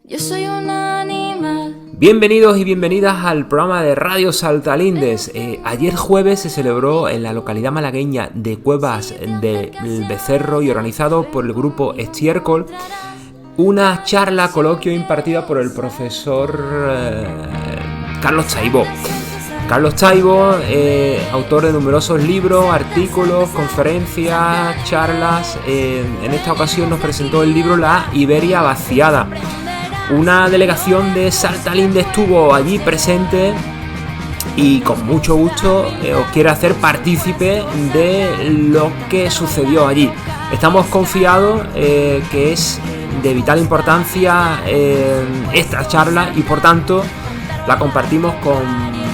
Yo soy un animal. Bienvenidos y bienvenidas al programa de Radio Saltalindes. Ayer jueves se celebró en la localidad malagueña de Cuevas del Becerro y organizado por el grupo Estiércol una charla coloquio impartida por el profesor Carlos Taibo. Carlos Taibo, autor de numerosos libros, artículos, conferencias, charlas. En esta ocasión nos presentó el libro La Iberia vaciada. Una delegación de Saltalindes estuvo allí presente y con mucho gusto os quiere hacer partícipe de lo que sucedió allí. Estamos confiados que es de vital importancia esta charla y por tanto la compartimos con,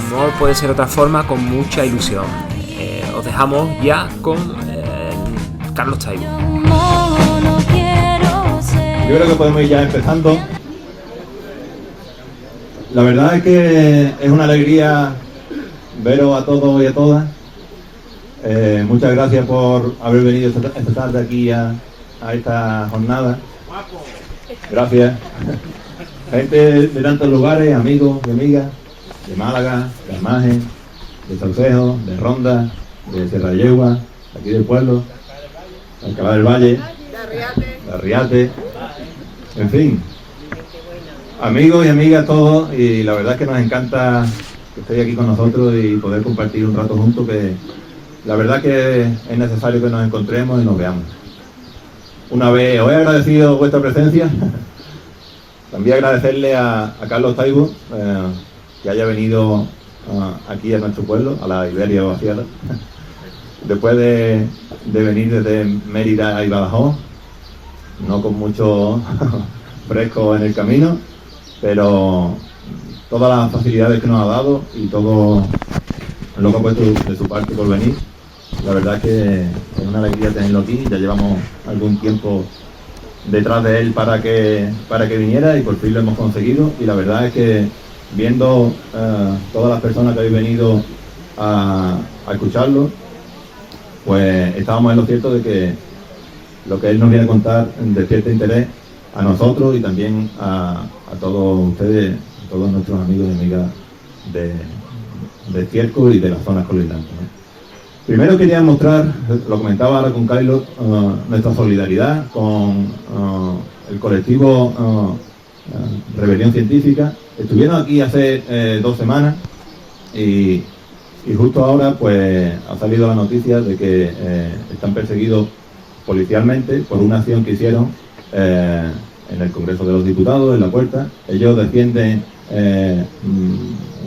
no puede ser de otra forma, con mucha ilusión. Os dejamos ya con Carlos Taibo. Yo creo que podemos ir ya empezando. La verdad es que es una alegría veros a todos y a todas. Muchas gracias por haber venido esta tarde aquí a esta jornada. Gracias. Gente de tantos lugares, amigos y amigas, de Málaga, de Almagen, de Saucedo, de Ronda, de Sierra de Yegua, de aquí del pueblo, de Alcalá del Valle, de Arriate, en fin. Amigos y amigas todos, y la verdad es que nos encanta que estéis aquí con nosotros y poder compartir un rato juntos, que la verdad que es necesario que nos encontremos y nos veamos. Una vez os he agradecido vuestra presencia, también agradecerle a Carlos Taibo que haya venido aquí a nuestro pueblo, a la Iberia vaciada, después de venir desde Mérida y Badajoz, no con mucho fresco en el camino, pero todas las facilidades que nos ha dado y todo lo que ha puesto de su parte por venir, la verdad es que es una alegría tenerlo aquí. Ya llevamos algún tiempo detrás de él para que viniera y por fin lo hemos conseguido, y la verdad es que viendo todas las personas que habéis venido a escucharlo, pues estábamos en lo cierto de que lo que él nos viene a contar despierta interés a nosotros y también a todos ustedes, a todos nuestros amigos y amigas de Estiércol y de las zonas colindantes, ¿no? Primero quería mostrar, lo comentaba ahora con Carlos, nuestra solidaridad con el colectivo Rebelión Científica. Estuvieron aquí hace 2 semanas y justo ahora pues ha salido la noticia de que están perseguidos policialmente por una acción que hicieron en el Congreso de los Diputados, en La Puerta. Ellos defienden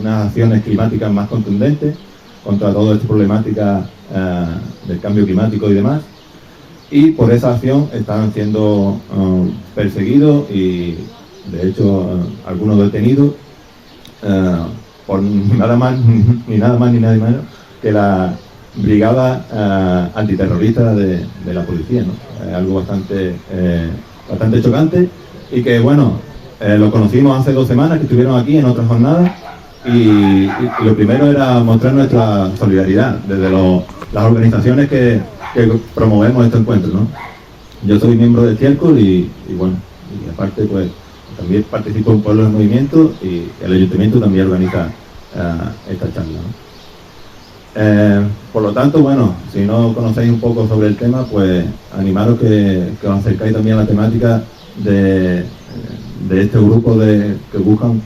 unas acciones climáticas más contundentes contra toda esta problemática del cambio climático y demás, y por esa acción están siendo perseguidos y de hecho algunos detenidos por nada más ni nada menos que la brigada antiterrorista de la policía, ¿no? Algo bastante chocante, y que bueno, lo conocimos hace 2 semanas, que estuvieron aquí en otra jornada, y lo primero era mostrar nuestra solidaridad desde las organizaciones que promovemos este encuentro, ¿no? Yo soy miembro de Estiércol y bueno, y aparte pues también participo en Pueblos en Movimiento, y el ayuntamiento también organiza esta charla, ¿no? Por lo tanto, bueno, si no conocéis un poco sobre el tema, pues animaros que os acercáis también a la temática de este grupo que buscan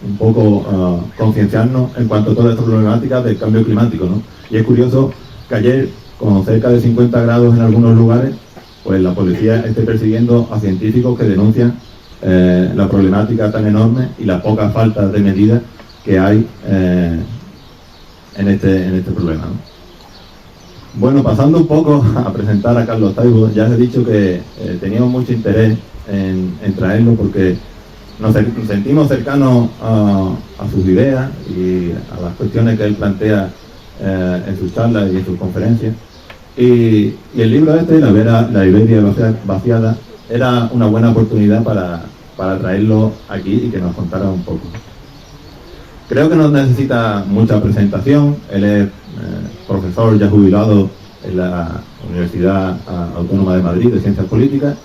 un poco concienciarnos en cuanto a toda esta problemática del cambio climático, ¿no? Y es curioso que ayer, con cerca de 50 grados en algunos lugares, pues la policía esté persiguiendo a científicos que denuncian la problemática tan enorme y la poca falta de medidas que hay en este problema, ¿no? Bueno, pasando un poco a presentar a Carlos Taibo, ya os he dicho que teníamos mucho interés en traerlo porque nos sentimos cercanos a sus ideas y a las cuestiones que él plantea en sus charlas y en sus conferencias. Y el libro La Iberia vaciada, era una buena oportunidad para traerlo aquí y que nos contara un poco. Creo que no necesita mucha presentación. Él es profesor ya jubilado en la Universidad Autónoma de Madrid de Ciencias Políticas,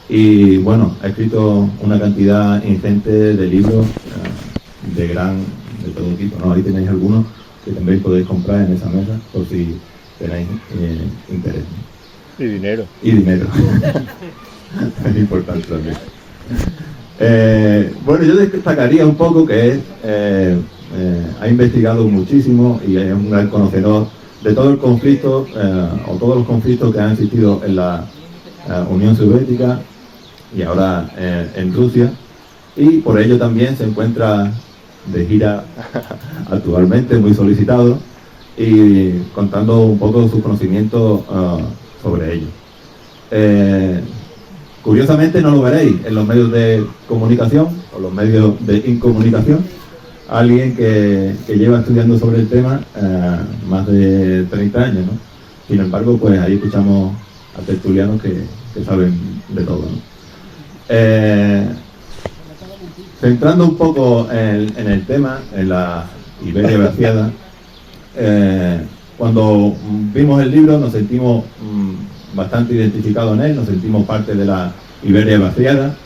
Y bueno, ha escrito una cantidad ingente de libros de todo tipo, ¿no? Ahí tenéis algunos que también podéis comprar en esa mesa por si tenéis interés. Y dinero. Y dinero. Es importante también. Bueno, yo destacaría un poco que ha investigado muchísimo y es un gran conocedor de todo el conflicto o todos los conflictos que han existido en la Unión Soviética y ahora en Rusia, y por ello también se encuentra de gira actualmente, muy solicitado, y contando un poco sus conocimientos sobre ello. Curiosamente no lo veréis en los medios de comunicación o los medios de incomunicación. Alguien que lleva estudiando sobre el tema más de 30 años, ¿no? Sin embargo, pues ahí escuchamos a tertulianos que saben de todo, ¿no? Centrando un poco en el tema, en la Iberia vaciada, cuando vimos el libro nos sentimos bastante identificados en él, nos sentimos parte de la Iberia vaciada,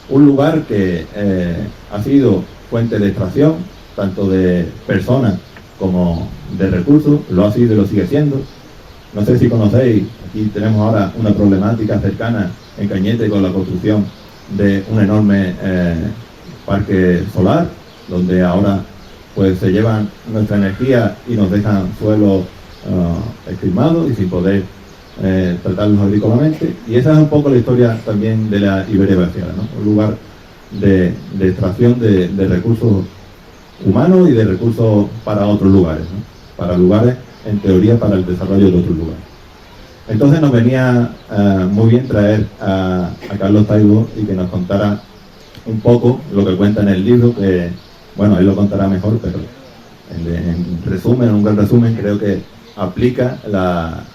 un lugar que ha sido fuente de extracción, tanto de personas como de recursos, lo ha sido y lo sigue siendo. No sé si conocéis, aquí tenemos ahora una problemática cercana en Cañete con la construcción de un enorme parque solar, donde ahora pues se llevan nuestra energía y nos dejan suelos esquilmados y sin poder tratarlos agrícolamente. Y esa es un poco la historia también de la Iberia vaciada, ¿no? Un lugar de extracción de recursos humanos y de recursos para otros lugares, ¿no? Para lugares, en teoría, para el desarrollo de otros lugares. Entonces nos venía muy bien traer a Carlos Taibo y que nos contara un poco lo que cuenta en el libro, que, bueno, él lo contará mejor, pero en resumen, en un gran resumen, creo que aplica la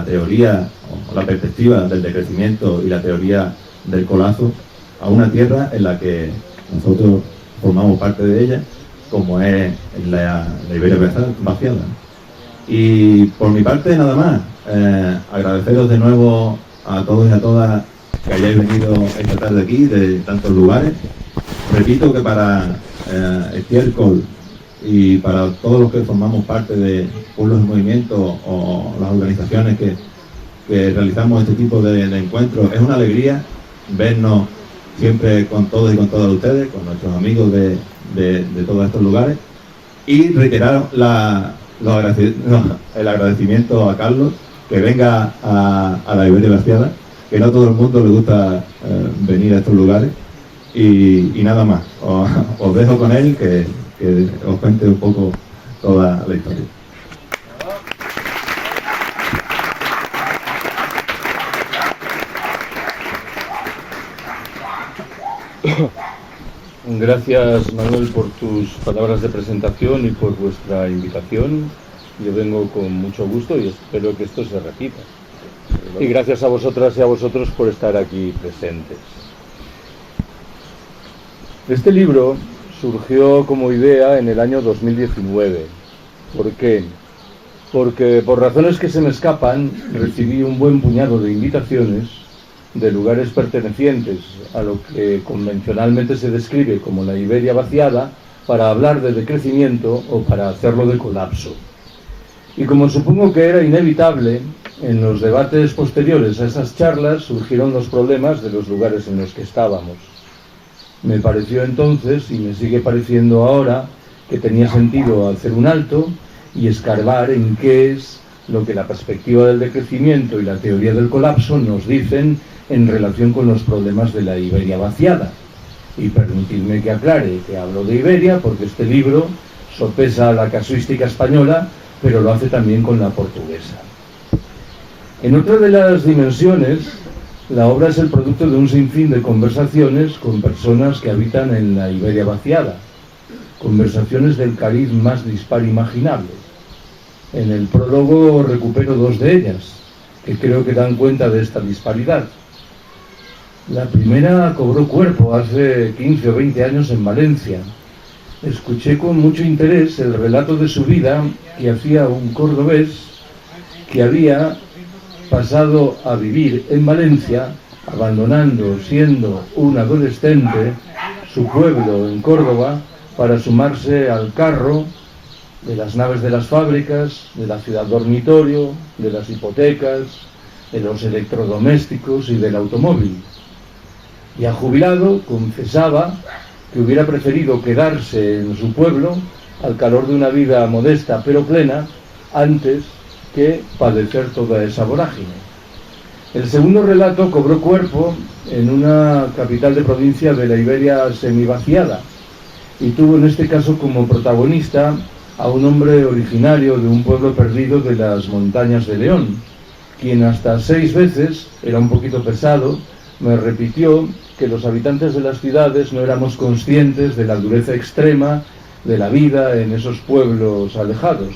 teoría o la perspectiva del decrecimiento y la teoría del colapso a una tierra en la que nosotros formamos parte de ella, como es la Iberia vaciada. Y por mi parte nada más, agradeceros de nuevo a todos y a todas que hayáis venido esta tarde aquí de tantos lugares. Repito que para Estiércol y para todos los que formamos parte de pueblos en movimiento o las organizaciones que realizamos este tipo de encuentros, es una alegría vernos siempre con todos y con todas ustedes, con nuestros amigos de todos estos lugares, y reiterar el agradecimiento a Carlos, que venga a la Iberia vaciada, que no a todo el mundo le gusta venir a estos lugares, y nada más, os dejo con él que os cuente un poco toda la historia. Gracias, Manuel, por tus palabras de presentación y por vuestra invitación. Yo vengo con mucho gusto y espero que esto se repita. Y gracias a vosotras y a vosotros por estar aquí presentes. Este libro surgió como idea en el año 2019. ¿Por qué? Porque por razones que se me escapan, recibí un buen puñado de invitaciones de lugares pertenecientes a lo que convencionalmente se describe como la Iberia vaciada para hablar de decrecimiento o para hacerlo de colapso. Y como supongo que era inevitable, en los debates posteriores a esas charlas surgieron los problemas de los lugares en los que estábamos. Me pareció entonces, y me sigue pareciendo ahora, que tenía sentido hacer un alto y escarbar en qué es lo que la perspectiva del decrecimiento y la teoría del colapso nos dicen en relación con los problemas de la Iberia vaciada. Y permitidme que aclare que hablo de Iberia porque este libro sopesa la casuística española, pero lo hace también con la portuguesa. En otra de las dimensiones, la obra es el producto de un sinfín de conversaciones con personas que habitan en la Iberia vaciada, conversaciones del cariz más dispar imaginable. En el prólogo recupero dos de ellas, que creo que dan cuenta de esta disparidad. La primera cobró cuerpo hace 15 o 20 años en Valencia. Escuché con mucho interés el relato de su vida que hacía un cordobés que había pasado a vivir en Valencia abandonando, siendo un adolescente, su pueblo en Córdoba para sumarse al carro de las naves de las fábricas, de la ciudad dormitorio, de las hipotecas, de los electrodomésticos y del automóvil. Ya jubilado, confesaba que hubiera preferido quedarse en su pueblo al calor de una vida modesta pero plena antes que padecer toda esa vorágine. El segundo relato cobró cuerpo en una capital de provincia de la Iberia semivaciada y tuvo en este caso como protagonista a un hombre originario de un pueblo perdido de las montañas de León, quien hasta 6 veces, era un poquito pesado, me repitió que los habitantes de las ciudades no éramos conscientes de la dureza extrema de la vida en esos pueblos alejados.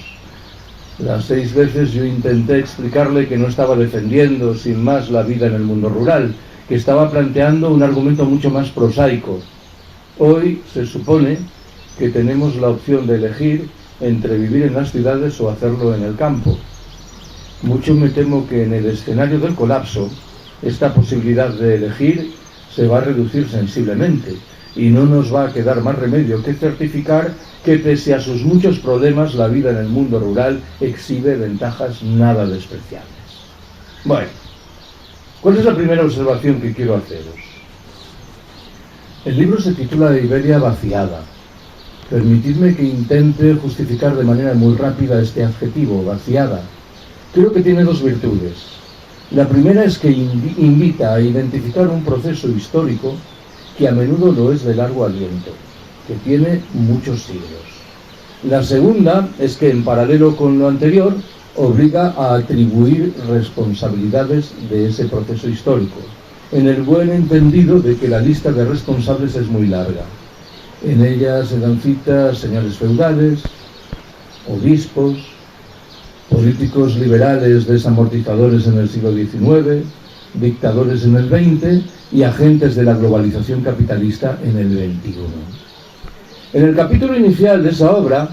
Las 6 veces yo intenté explicarle que no estaba defendiendo sin más la vida en el mundo rural, que estaba planteando un argumento mucho más prosaico. Hoy se supone que tenemos la opción de elegir entre vivir en las ciudades o hacerlo en el campo. Mucho me temo que en el escenario del colapso esta posibilidad de elegir se va a reducir sensiblemente y no nos va a quedar más remedio que certificar que pese a sus muchos problemas la vida en el mundo rural exhibe ventajas nada despreciables. Bueno, ¿cuál es la primera observación que quiero haceros? El libro se titula Iberia vaciada. Permitidme que intente justificar de manera muy rápida este adjetivo, vaciada. Creo que tiene 2 virtudes. La primera es que invita a identificar un proceso histórico que a menudo lo es de largo aliento, que tiene muchos siglos. La segunda es que, en paralelo con lo anterior, obliga a atribuir responsabilidades de ese proceso histórico, en el buen entendido de que la lista de responsables es muy larga. En ella se dan cita señores feudales, obispos, políticos liberales desamortizadores en el siglo XIX, dictadores en el XX y agentes de la globalización capitalista en el XXI. En el capítulo inicial de esa obra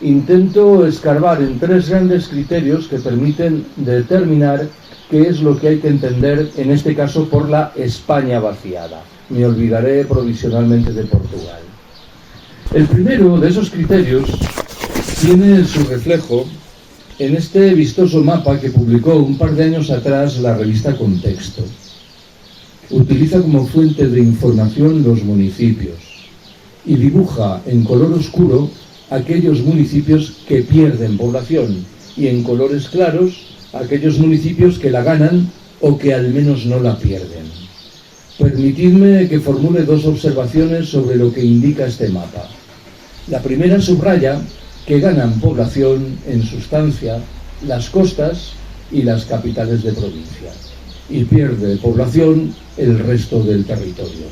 intento escarbar en 3 grandes criterios que permiten determinar qué es lo que hay que entender, en este caso, por la España vaciada. Me olvidaré provisionalmente de Portugal. El primero de esos criterios tiene su reflejo en este vistoso mapa que publicó un par de años atrás la revista Contexto. Utiliza como fuente de información los municipios y dibuja en color oscuro aquellos municipios que pierden población y en colores claros aquellos municipios que la ganan o que al menos no la pierden. Permitidme que formule 2 observaciones sobre lo que indica este mapa. La primera subraya que ganan población, en sustancia, las costas y las capitales de provincia, y pierde población el resto del territorio.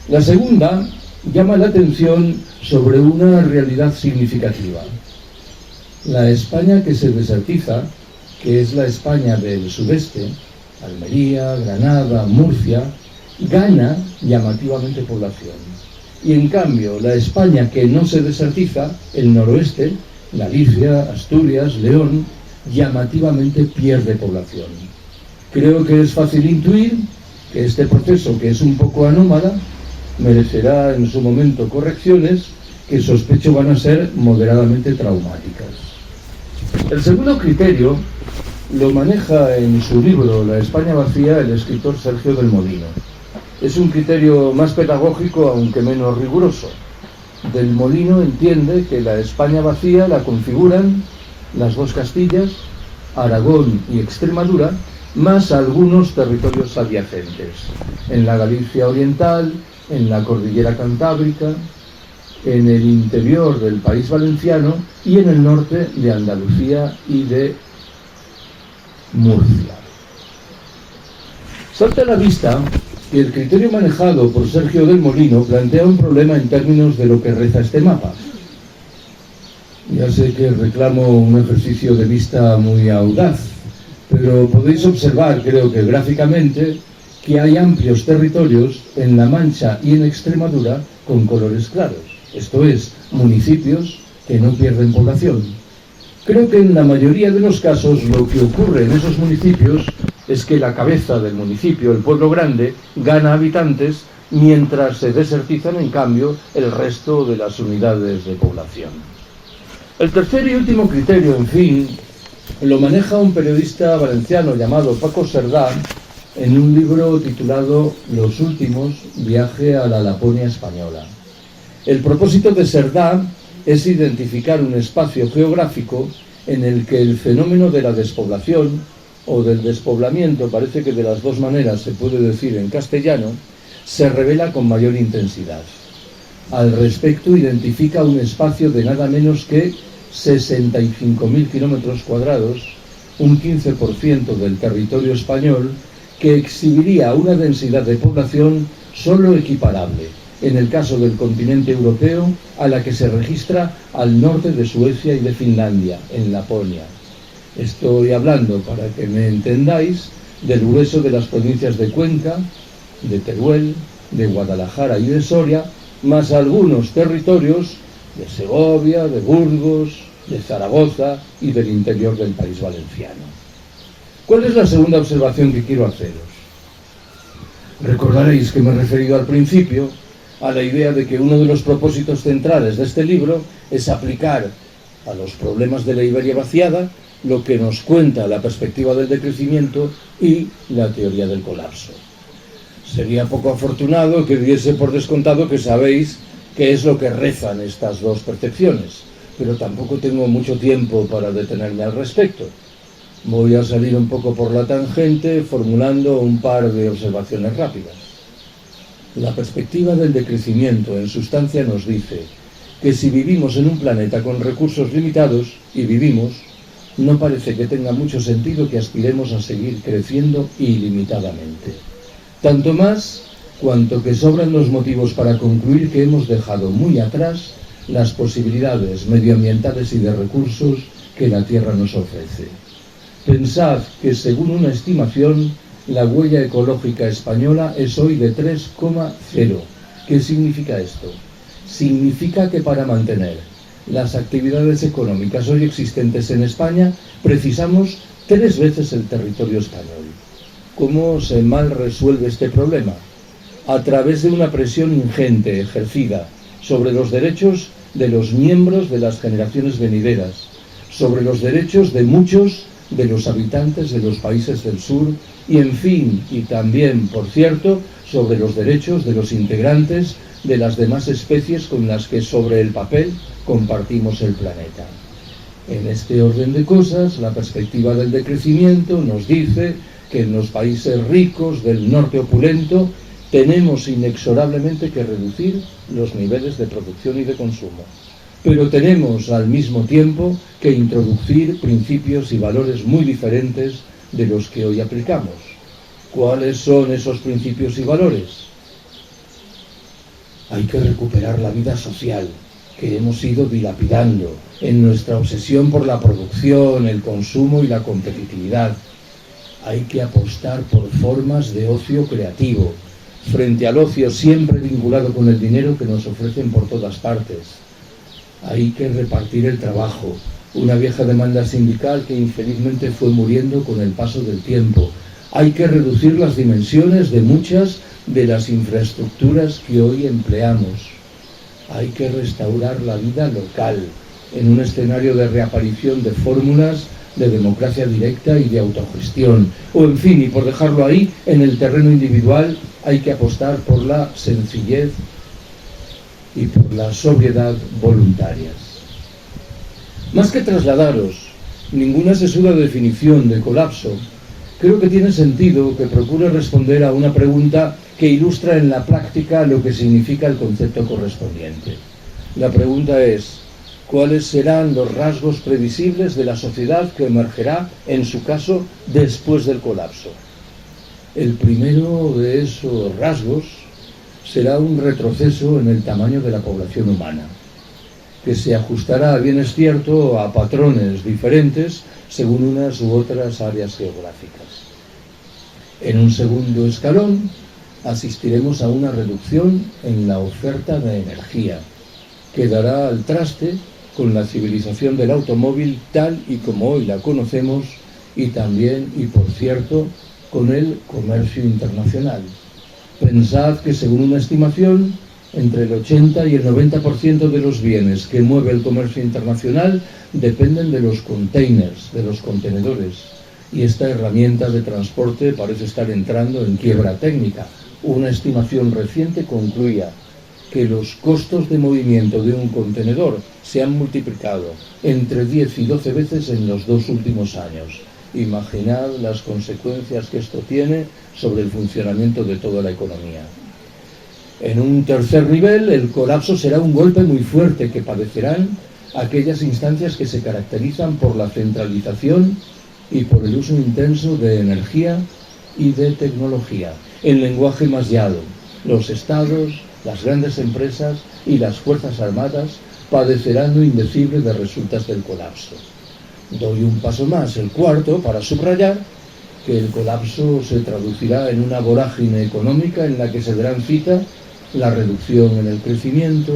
La segunda llama la atención sobre una realidad significativa. La España que se desertiza, que es la España del sudeste, Almería, Granada, Murcia, gana llamativamente población. Y en cambio, la España que no se desertiza, el noroeste, Galicia, Asturias, León, llamativamente pierde población. Creo que es fácil intuir que este proceso, que es un poco anómala, merecerá en su momento correcciones que sospecho van a ser moderadamente traumáticas. El segundo criterio lo maneja en su libro La España vacía el escritor Sergio del Molino. Es un criterio más pedagógico, aunque menos riguroso. Del Molino entiende que la España vacía la configuran las 2 Castillas, Aragón y Extremadura, más algunos territorios adyacentes, en la Galicia oriental, en la cordillera cantábrica, en el interior del país valenciano y en el norte de Andalucía y de Murcia. Salta a la vista que el criterio manejado por Sergio del Molino plantea un problema en términos de lo que reza este mapa. Ya sé que reclamo un ejercicio de vista muy audaz, pero podéis observar, creo que gráficamente, que hay amplios territorios en La Mancha y en Extremadura con colores claros, esto es, municipios que no pierden población. Creo que en la mayoría de los casos lo que ocurre en esos municipios es que la cabeza del municipio, el pueblo grande, gana habitantes mientras se desertizan en cambio el resto de las unidades de población. El tercer y último criterio, en fin, lo maneja un periodista valenciano llamado Paco Cerdá en un libro titulado Los últimos, viaje a la Laponia española. El propósito de Cerdá es identificar un espacio geográfico en el que el fenómeno de la despoblación o del despoblamiento, parece que de las dos maneras se puede decir en castellano, se revela con mayor intensidad. Al respecto identifica un espacio de nada menos que 65.000 kilómetros cuadrados, un 15% del territorio español, que exhibiría una densidad de población solo equiparable, en el caso del continente europeo, a la que se registra al norte de Suecia y de Finlandia, en Laponia. Estoy hablando, para que me entendáis, del grueso de las provincias de Cuenca, de Teruel, de Guadalajara y de Soria, más algunos territorios de Segovia, de Burgos, de Zaragoza y del interior del país valenciano. ¿Cuál es la segunda observación que quiero haceros? Recordaréis que me he referido al principio a la idea de que uno de los propósitos centrales de este libro es aplicar a los problemas de la Iberia vaciada lo que nos cuenta la perspectiva del decrecimiento y la teoría del colapso. Sería poco afortunado que diese por descontado que sabéis qué es lo que rezan estas dos percepciones, pero tampoco tengo mucho tiempo para detenerme al respecto. Voy a salir un poco por la tangente formulando un par de observaciones rápidas. La perspectiva del decrecimiento en sustancia nos dice que si vivimos en un planeta con recursos limitados, y vivimos, no parece que tenga mucho sentido que aspiremos a seguir creciendo ilimitadamente. Tanto más cuanto que sobran los motivos para concluir que hemos dejado muy atrás las posibilidades medioambientales y de recursos que la Tierra nos ofrece. Pensad que, según una estimación, la huella ecológica española es hoy de 3,0. ¿Qué significa esto? Significa que para mantener las actividades económicas hoy existentes en España precisamos 3 veces el territorio español. ¿Cómo se mal resuelve este problema? A través de una presión ingente ejercida sobre los derechos de los miembros de las generaciones venideras, sobre los derechos de muchos de los habitantes de los países del sur y, en fin, y también, por cierto, sobre los derechos de los integrantes de las demás especies con las que sobre el papel compartimos el planeta. En este orden de cosas, la perspectiva del decrecimiento nos dice que en los países ricos del norte opulento tenemos inexorablemente que reducir los niveles de producción y de consumo. Pero tenemos al mismo tiempo que introducir principios y valores muy diferentes de los que hoy aplicamos. ¿Cuáles son esos principios y valores? Hay que recuperar la vida social que hemos ido dilapidando en nuestra obsesión por la producción, el consumo y la competitividad. Hay que apostar por formas de ocio creativo, frente al ocio siempre vinculado con el dinero que nos ofrecen por todas partes. Hay que repartir el trabajo, una vieja demanda sindical que infelizmente fue muriendo con el paso del tiempo. Hay que reducir las dimensiones de muchas de las infraestructuras que hoy empleamos. Hay que restaurar la vida local en un escenario de reaparición de fórmulas de democracia directa y de autogestión. O, en fin, y por dejarlo ahí, en el terreno individual hay que apostar por la sencillez y por la sobriedad voluntarias. Más que trasladaros ninguna sesuda definición de colapso, creo que tiene sentido que procure responder a una pregunta que ilustra en la práctica lo que significa el concepto correspondiente. La pregunta es: ¿cuáles serán los rasgos previsibles de la sociedad que emergerá, en su caso, después del colapso? El primero de esos rasgos será un retroceso en el tamaño de la población humana, que se ajustará, bien es cierto, a patrones diferentes según unas u otras áreas geográficas. En un segundo escalón, asistiremos a una reducción en la oferta de energía, que dará al traste con la civilización del automóvil tal y como hoy la conocemos, y también, y por cierto, con el comercio internacional. Pensad que según una estimación, entre el 80 y el 90% de los bienes que mueve el comercio internacional dependen de los containers, de los contenedores. Y esta herramienta de transporte parece estar entrando en quiebra técnica. Una estimación reciente concluía que los costos de movimiento de un contenedor se han multiplicado entre 10 y 12 veces en los 2 últimos años. Imaginad las consecuencias que esto tiene sobre el funcionamiento de toda la economía. En un tercer nivel, el colapso será un golpe muy fuerte que padecerán aquellas instancias que se caracterizan por la centralización y por el uso intenso de energía y de tecnología. En lenguaje más llano, los estados, las grandes empresas y las fuerzas armadas padecerán lo indecible de resultas del colapso. Doy un paso más, el cuarto, para subrayar que el colapso se traducirá en una vorágine económica en la que se darán cita la reducción en el crecimiento,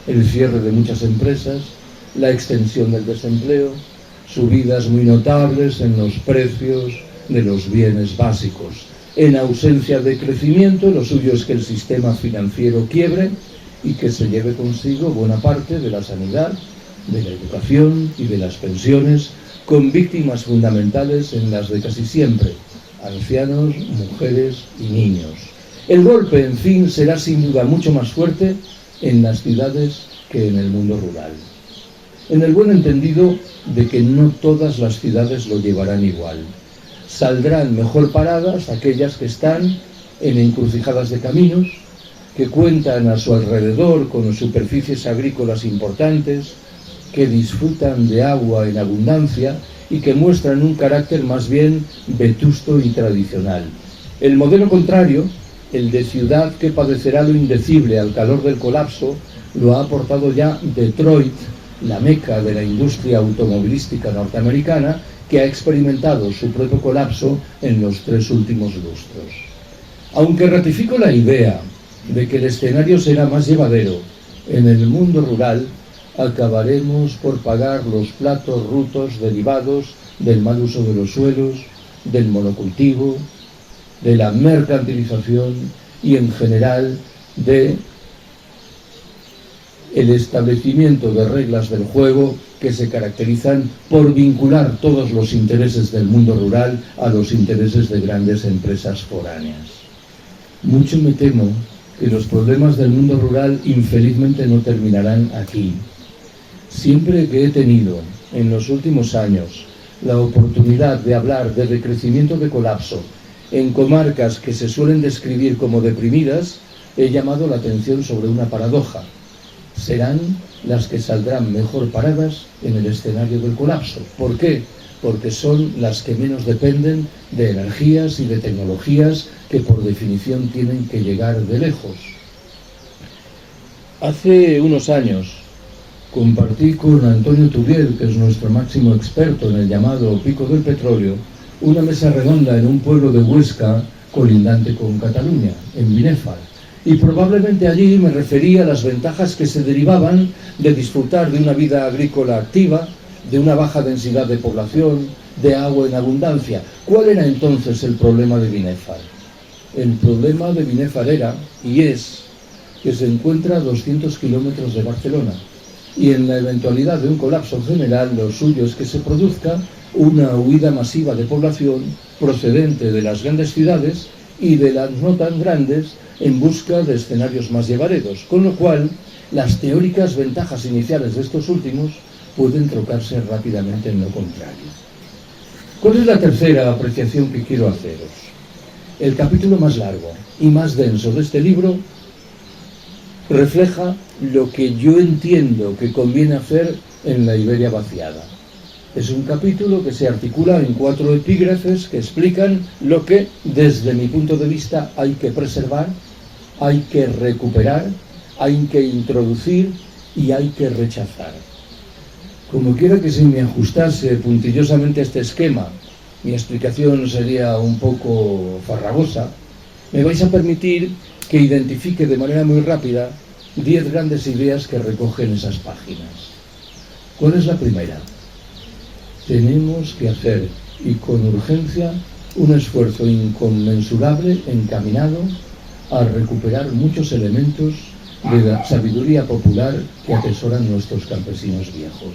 el cierre de muchas empresas, la extensión del desempleo, subidas muy notables en los precios de los bienes básicos. En ausencia de crecimiento, lo suyo es que el sistema financiero quiebre y que se lleve consigo buena parte de la sanidad, de la educación y de las pensiones, con víctimas fundamentales en las de casi siempre, ancianos, mujeres y niños. El golpe, en fin, será sin duda mucho más fuerte en las ciudades que en el mundo rural. En el buen entendido de que no todas las ciudades lo llevarán igual. Saldrán mejor paradas aquellas que están en encrucijadas de caminos, que cuentan a su alrededor con superficies agrícolas importantes, que disfrutan de agua en abundancia y que muestran un carácter más bien vetusto y tradicional. El modelo contrario, el de ciudad que padecerá lo indecible al calor del colapso, lo ha aportado ya Detroit, la meca de la industria automovilística norteamericana, que ha experimentado su propio colapso en los 3 últimos lustros. Aunque ratifico la idea de que el escenario será más llevadero en el mundo rural, acabaremos por pagar los platos rotos derivados del mal uso de los suelos, del monocultivo, de la mercantilización y en general de el establecimiento de reglas del juego que se caracterizan por vincular todos los intereses del mundo rural a los intereses de grandes empresas foráneas. Mucho me temo que los problemas del mundo rural infelizmente no terminarán aquí. Siempre que he tenido en los últimos años la oportunidad de hablar de decrecimiento de colapso en comarcas que se suelen describir como deprimidas, he llamado la atención sobre una paradoja. Serán las que saldrán mejor paradas en el escenario del colapso. ¿Por qué? Porque son las que menos dependen de energías y de tecnologías que por definición tienen que llegar de lejos. Hace unos años compartí con Antonio Turiel, que es nuestro máximo experto en el llamado Pico del Petróleo, una mesa redonda en un pueblo de Huesca colindante con Cataluña, en Binèfar. Y probablemente allí me refería a las ventajas que se derivaban de disfrutar de una vida agrícola activa, de una baja densidad de población, de agua en abundancia. ¿Cuál era entonces el problema de Binèfar? El problema de Binèfar era, y es, que se encuentra a 200 kilómetros de Barcelona. Y en la eventualidad de un colapso general, lo suyo es que se produzca una huida masiva de población procedente de las grandes ciudades y de las no tan grandes en busca de escenarios más llevaderos, con lo cual las teóricas ventajas iniciales de estos últimos pueden trocarse rápidamente en lo contrario. ¿Cuál es la tercera apreciación que quiero haceros? El capítulo más largo y más denso de este libro refleja lo que yo entiendo que conviene hacer en la Iberia vaciada. Es un capítulo que se articula en 4 epígrafes que explican lo que, desde mi punto de vista, hay que preservar, hay que recuperar, hay que introducir y hay que rechazar. Como quiera que se me ajustase puntillosamente a este esquema, mi explicación sería un poco farragosa, me vais a permitir que identifique de manera muy rápida 10 grandes ideas que recogen esas páginas. ¿Cuál es la primera? Tenemos que hacer, y con urgencia, un esfuerzo inconmensurable encaminado a recuperar muchos elementos de la sabiduría popular que atesoran nuestros campesinos viejos.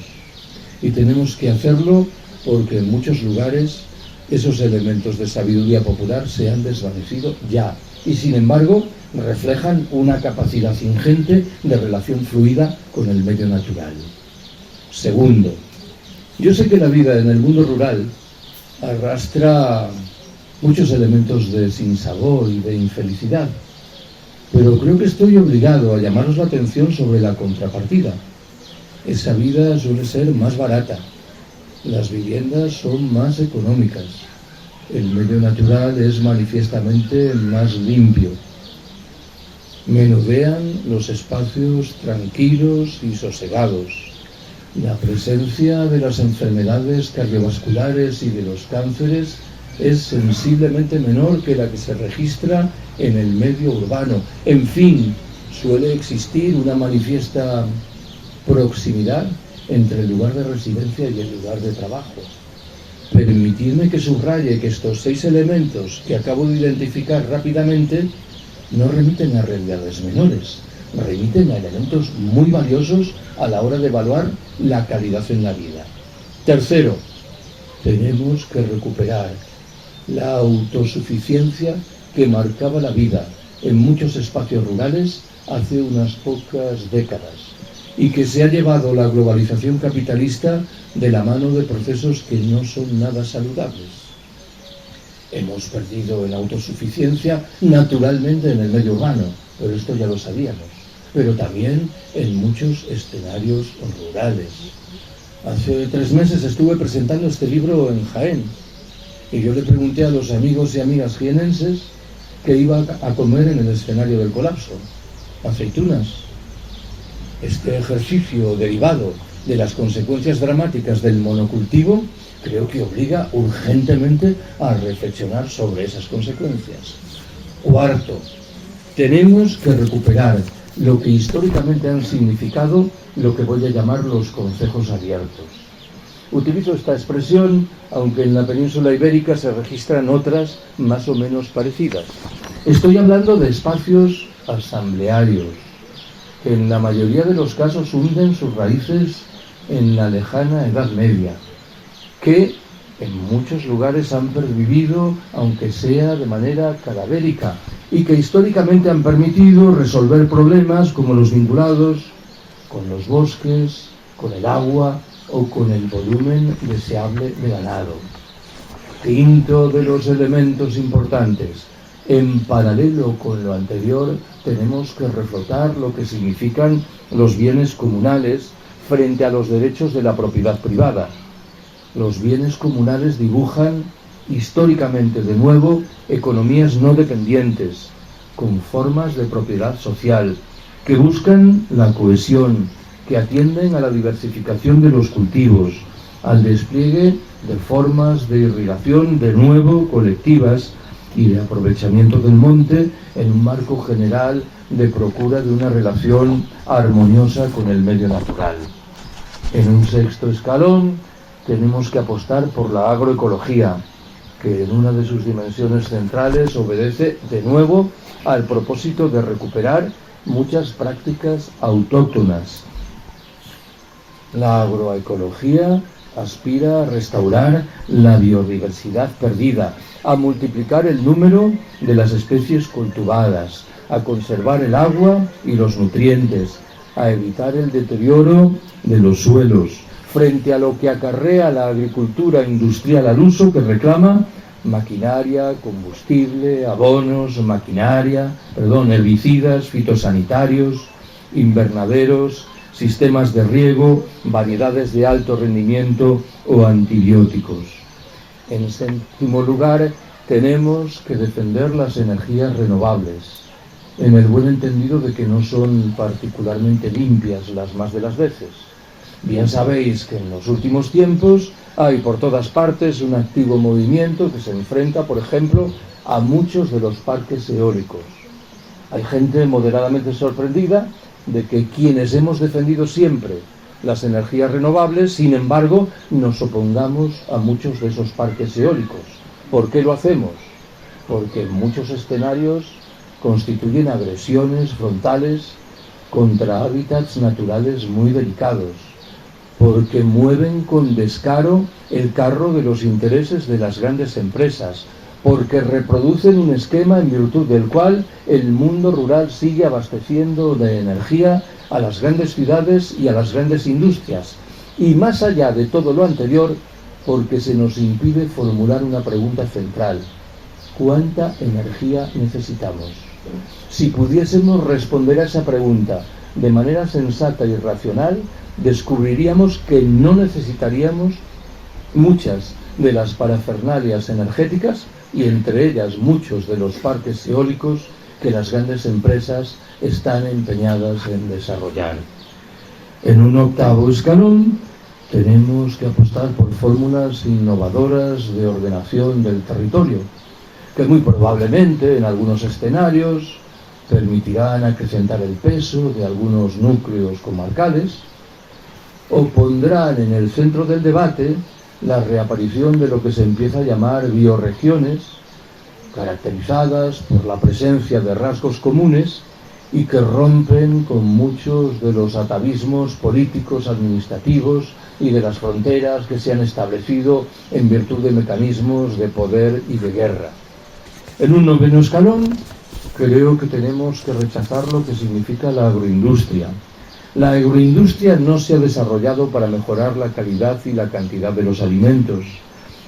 Y tenemos que hacerlo porque en muchos lugares esos elementos de sabiduría popular se han desvanecido ya y sin embargo reflejan una capacidad ingente de relación fluida con el medio natural. Segundo, yo sé que la vida en el mundo rural arrastra muchos elementos de sinsabor y de infelicidad, pero creo que estoy obligado a llamaros la atención sobre la contrapartida. Esa vida suele ser más barata, las viviendas son más económicas, el medio natural es manifiestamente más limpio. Menudean los espacios tranquilos y sosegados. La presencia de las enfermedades cardiovasculares y de los cánceres es sensiblemente menor que la que se registra en el medio urbano. En fin, suele existir una manifiesta proximidad entre el lugar de residencia y el lugar de trabajo. Permitidme que subraye que estos 6 elementos que acabo de identificar rápidamente no remiten a realidades menores, remiten a elementos muy valiosos a la hora de evaluar la calidad en la vida. Tercero, tenemos que recuperar la autosuficiencia que marcaba la vida en muchos espacios rurales hace unas pocas décadas y que se ha llevado la globalización capitalista de la mano de procesos que no son nada saludables. Hemos perdido en autosuficiencia naturalmente en el medio urbano, pero esto ya lo sabíamos, pero también en muchos escenarios rurales. Hace 3 meses estuve presentando este libro en Jaén y yo le pregunté a los amigos y amigas jienenses qué iba a comer en el escenario del colapso. Aceitunas. Este ejercicio derivado de las consecuencias dramáticas del monocultivo creo que obliga urgentemente a reflexionar sobre esas consecuencias. Cuarto, tenemos que recuperar lo que históricamente han significado lo que voy a llamar los concejos abiertos. Utilizo esta expresión, aunque en la península ibérica se registran otras más o menos parecidas. Estoy hablando de espacios asamblearios, que en la mayoría de los casos hunden sus raíces en la lejana Edad Media, que en muchos lugares han pervivido, aunque sea de manera cadavérica, y que históricamente han permitido resolver problemas como los vinculados con los bosques, con el agua o con el volumen deseable de ganado. Quinto de los elementos importantes. En paralelo con lo anterior, tenemos que reflotar lo que significan los bienes comunales frente a los derechos de la propiedad privada. Los bienes comunales dibujan históricamente de nuevo economías no dependientes, con formas de propiedad social, que buscan la cohesión, que atienden a la diversificación de los cultivos, al despliegue de formas de irrigación de nuevo colectivas y de aprovechamiento del monte en un marco general de procura de una relación armoniosa con el medio natural. En un sexto escalón tenemos que apostar por la agroecología, que en una de sus dimensiones centrales obedece de nuevo al propósito de recuperar muchas prácticas autóctonas. La agroecología aspira a restaurar la biodiversidad perdida, a multiplicar el número de las especies cultivadas, a conservar el agua y los nutrientes, a evitar el deterioro de los suelos, frente a lo que acarrea la agricultura industrial al uso que reclama maquinaria, combustible, abonos, herbicidas, fitosanitarios, invernaderos, sistemas de riego, variedades de alto rendimiento o antibióticos. En séptimo lugar, tenemos que defender las energías renovables, en el buen entendido de que no son particularmente limpias las más de las veces. Bien sabéis que en los últimos tiempos hay por todas partes un activo movimiento que se enfrenta, por ejemplo, a muchos de los parques eólicos. Hay gente moderadamente sorprendida de que quienes hemos defendido siempre las energías renovables, sin embargo, nos opongamos a muchos de esos parques eólicos. ¿Por qué lo hacemos? Porque muchos escenarios constituyen agresiones frontales contra hábitats naturales muy delicados, porque mueven con descaro el carro de los intereses de las grandes empresas, porque reproducen un esquema en virtud del cual el mundo rural sigue abasteciendo de energía a las grandes ciudades y a las grandes industrias, y más allá de todo lo anterior, porque se nos impide formular una pregunta central: ¿cuánta energía necesitamos? Si pudiésemos responder a esa pregunta de manera sensata y racional, descubriríamos que no necesitaríamos muchas de las parafernalias energéticas, y entre ellas muchos de los parques eólicos que las grandes empresas están empeñadas en desarrollar. En un octavo escalón, tenemos que apostar por fórmulas innovadoras de ordenación del territorio, que muy probablemente en algunos escenarios permitirán acrecentar el peso de algunos núcleos comarcales, o pondrán en el centro del debate la reaparición de lo que se empieza a llamar bioregiones, caracterizadas por la presencia de rasgos comunes y que rompen con muchos de los atavismos políticos, administrativos y de las fronteras que se han establecido en virtud de mecanismos de poder y de guerra. En un noveno escalón, creo que tenemos que rechazar lo que significa la agroindustria. La agroindustria no se ha desarrollado para mejorar la calidad y la cantidad de los alimentos,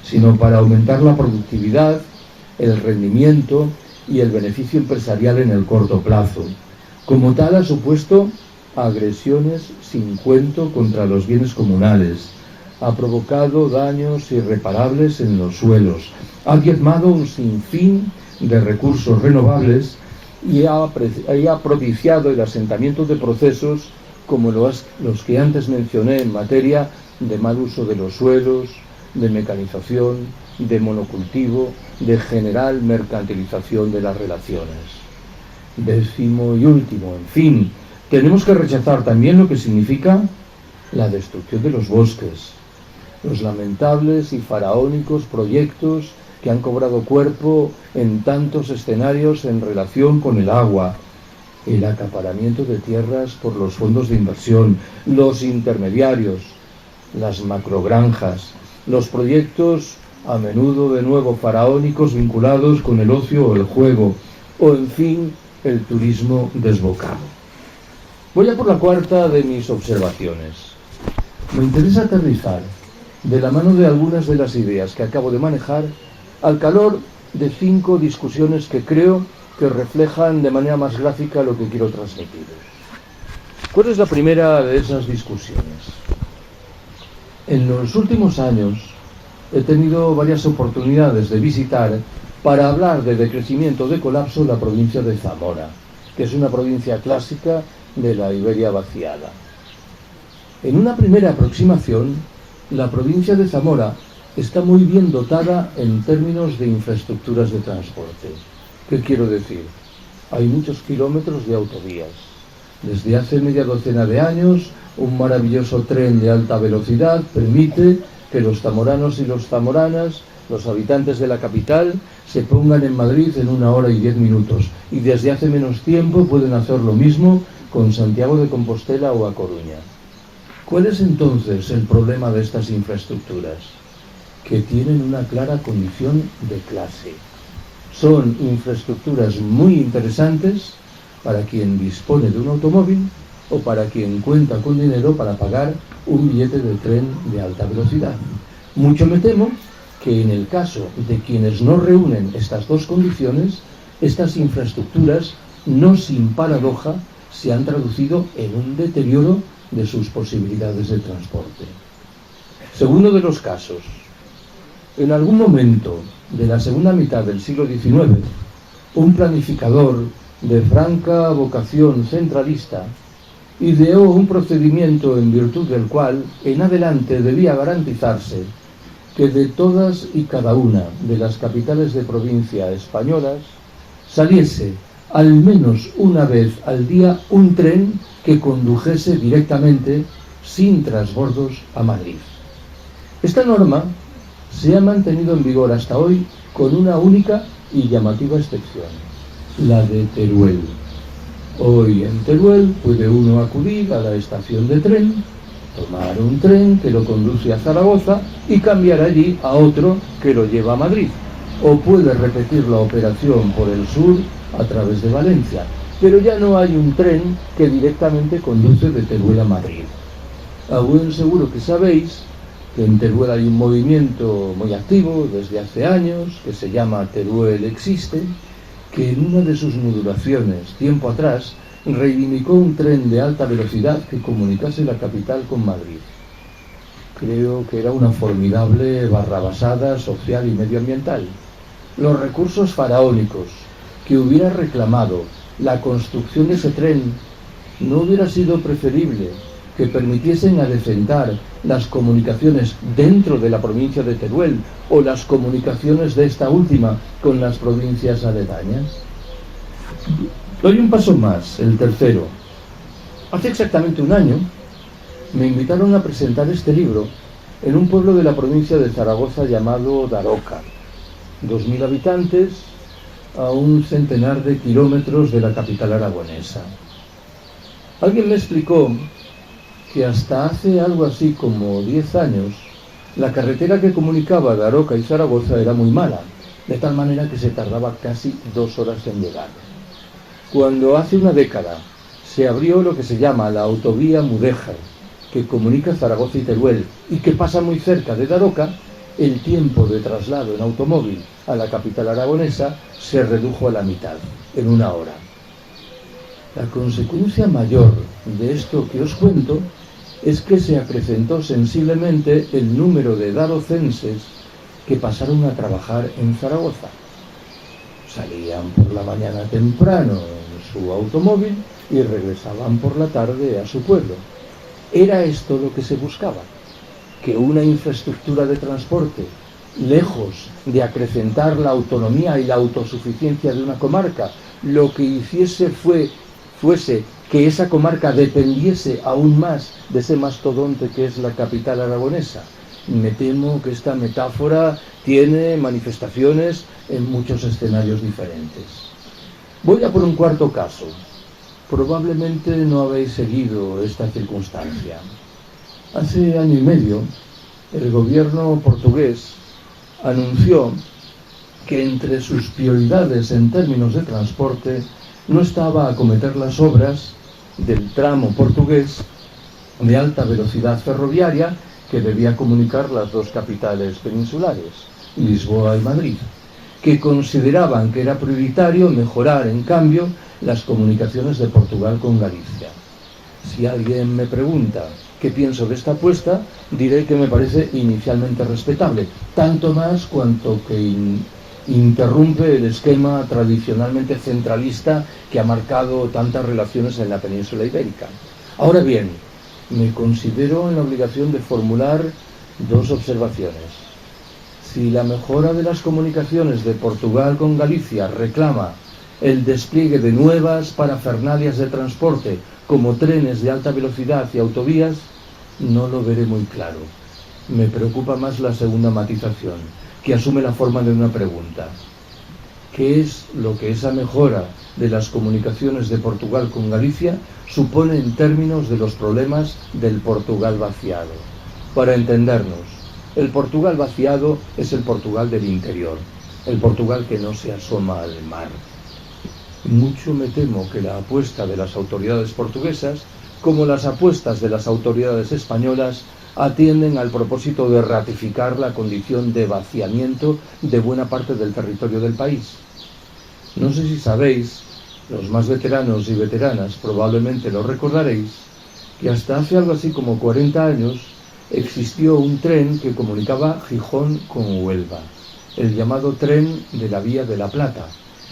sino para aumentar la productividad, el rendimiento y el beneficio empresarial en el corto plazo. Como tal, ha supuesto agresiones sin cuento contra los bienes comunales, ha provocado daños irreparables en los suelos, ha diezmado un sinfín de recursos renovables y ha propiciado el asentamiento de procesos como los que antes mencioné en materia de mal uso de los suelos, de mecanización, de monocultivo, de general mercantilización de las relaciones. Décimo y último, en fin, tenemos que rechazar también lo que significa la destrucción de los bosques, los lamentables y faraónicos proyectos que han cobrado cuerpo en tantos escenarios en relación con el agua, el acaparamiento de tierras por los fondos de inversión, los intermediarios, las macrogranjas, los proyectos a menudo de nuevo faraónicos vinculados con el ocio o el juego, o en fin, el turismo desbocado. Voy a por la cuarta de mis observaciones. Me interesa aterrizar, de la mano de algunas de las ideas que acabo de manejar, al calor de 5 discusiones que creo que reflejan de manera más gráfica lo que quiero transmitiros. ¿Cuál es la primera de esas discusiones? En los últimos años he tenido varias oportunidades de visitar para hablar de decrecimiento de colapso la provincia de Zamora, que es una provincia clásica de la Iberia vaciada. En una primera aproximación, la provincia de Zamora está muy bien dotada en términos de infraestructuras de transporte. ¿Qué quiero decir? Hay muchos kilómetros de autovías. Desde hace media docena de años, un maravilloso tren de alta velocidad permite que los zamoranos y los zamoranas, los habitantes de la capital, se pongan en Madrid en 1 hora y 10 minutos. Y desde hace menos tiempo pueden hacer lo mismo con Santiago de Compostela o A Coruña. ¿Cuál es entonces el problema de estas infraestructuras? Que tienen una clara condición de clase. Son infraestructuras muy interesantes para quien dispone de un automóvil o para quien cuenta con dinero para pagar un billete de tren de alta velocidad. Mucho me temo que en el caso de quienes no reúnen estas dos condiciones, estas infraestructuras, no sin paradoja, se han traducido en un deterioro de sus posibilidades de transporte. Segundo de los casos, en algún momento de la segunda mitad del siglo XIX, un planificador de franca vocación centralista ideó un procedimiento en virtud del cual en adelante debía garantizarse que de todas y cada una de las capitales de provincia españolas saliese al menos una vez al día un tren que condujese directamente, sin transbordos, a Madrid. Esta norma se ha mantenido en vigor hasta hoy con una única y llamativa excepción, la de Teruel. Hoy en Teruel puede uno acudir a la estación de tren, tomar un tren que lo conduce a Zaragoza y cambiar allí a otro que lo lleva a Madrid. O puede repetir la operación por el sur a través de Valencia, pero ya no hay un tren que directamente conduce de Teruel a Madrid. A buen seguro que sabéis que en Teruel hay un movimiento muy activo desde hace años que se llama Teruel Existe, que en una de sus modulaciones, tiempo atrás, reivindicó un tren de alta velocidad que comunicase la capital con Madrid. Creo que era una formidable barrabasada social y medioambiental. Los recursos faraónicos que hubiera reclamado la construcción de ese tren no hubiera sido preferible que permitiesen adecentar las comunicaciones dentro de la provincia de Teruel o las comunicaciones de esta última con las provincias aledañas. Doy un paso más, el tercero. Hace exactamente un año me invitaron a presentar este libro en un pueblo de la provincia de Zaragoza llamado Daroca, 2000 habitantes a un centenar de kilómetros de la capital aragonesa. Alguien me explicó que hasta hace algo así como 10 años la carretera que comunicaba Daroca y Zaragoza era muy mala, de tal manera que se tardaba casi 2 horas en llegar. Cuando hace una década se abrió lo que se llama la autovía Mudéjar, que comunica Zaragoza y Teruel y que pasa muy cerca de Daroca, el tiempo de traslado en automóvil a la capital aragonesa se redujo a la mitad, en 1 hora. La consecuencia mayor de esto que os cuento es que se acrecentó sensiblemente el número de darocenses que pasaron a trabajar en Zaragoza. Salían por la mañana temprano en su automóvil y regresaban por la tarde a su pueblo. Era esto lo que se buscaba, que una infraestructura de transporte, lejos de acrecentar la autonomía y la autosuficiencia de una comarca, lo que hiciese fuese que esa comarca dependiese aún más de ese mastodonte que es la capital aragonesa. Me temo que esta metáfora tiene manifestaciones en muchos escenarios diferentes. Voy a por un cuarto caso. Probablemente no habéis seguido esta circunstancia. Hace 1 año y medio, el gobierno portugués anunció que entre sus prioridades en términos de transporte no estaba acometer las obras del tramo portugués de alta velocidad ferroviaria que debía comunicar las 2 capitales peninsulares, Lisboa y Madrid, que consideraban que era prioritario mejorar, en cambio, las comunicaciones de Portugal con Galicia. Si alguien me pregunta qué pienso de esta apuesta, diré que me parece inicialmente respetable, tanto más cuanto que interrumpe el esquema tradicionalmente centralista que ha marcado tantas relaciones en la península ibérica. Ahora bien, me considero en la obligación de formular 2 observaciones. Si la mejora de las comunicaciones de Portugal con Galicia reclama el despliegue de nuevas parafernalias de transporte como trenes de alta velocidad y autovías, no lo veré muy claro. Me preocupa más la segunda matización, que asume la forma de una pregunta. ¿Qué es lo que esa mejora de las comunicaciones de Portugal con Galicia supone en términos de los problemas del Portugal vaciado? Para entendernos, el Portugal vaciado es el Portugal del interior, el Portugal que no se asoma al mar. Mucho me temo que la apuesta de las autoridades portuguesas, como las apuestas de las autoridades españolas, atienden al propósito de ratificar la condición de vaciamiento de buena parte del territorio del país. No sé si sabéis, los más veteranos y veteranas probablemente lo recordaréis, que hasta hace algo así como 40 años existió un tren que comunicaba Gijón con Huelva, el llamado tren de la Vía de la Plata,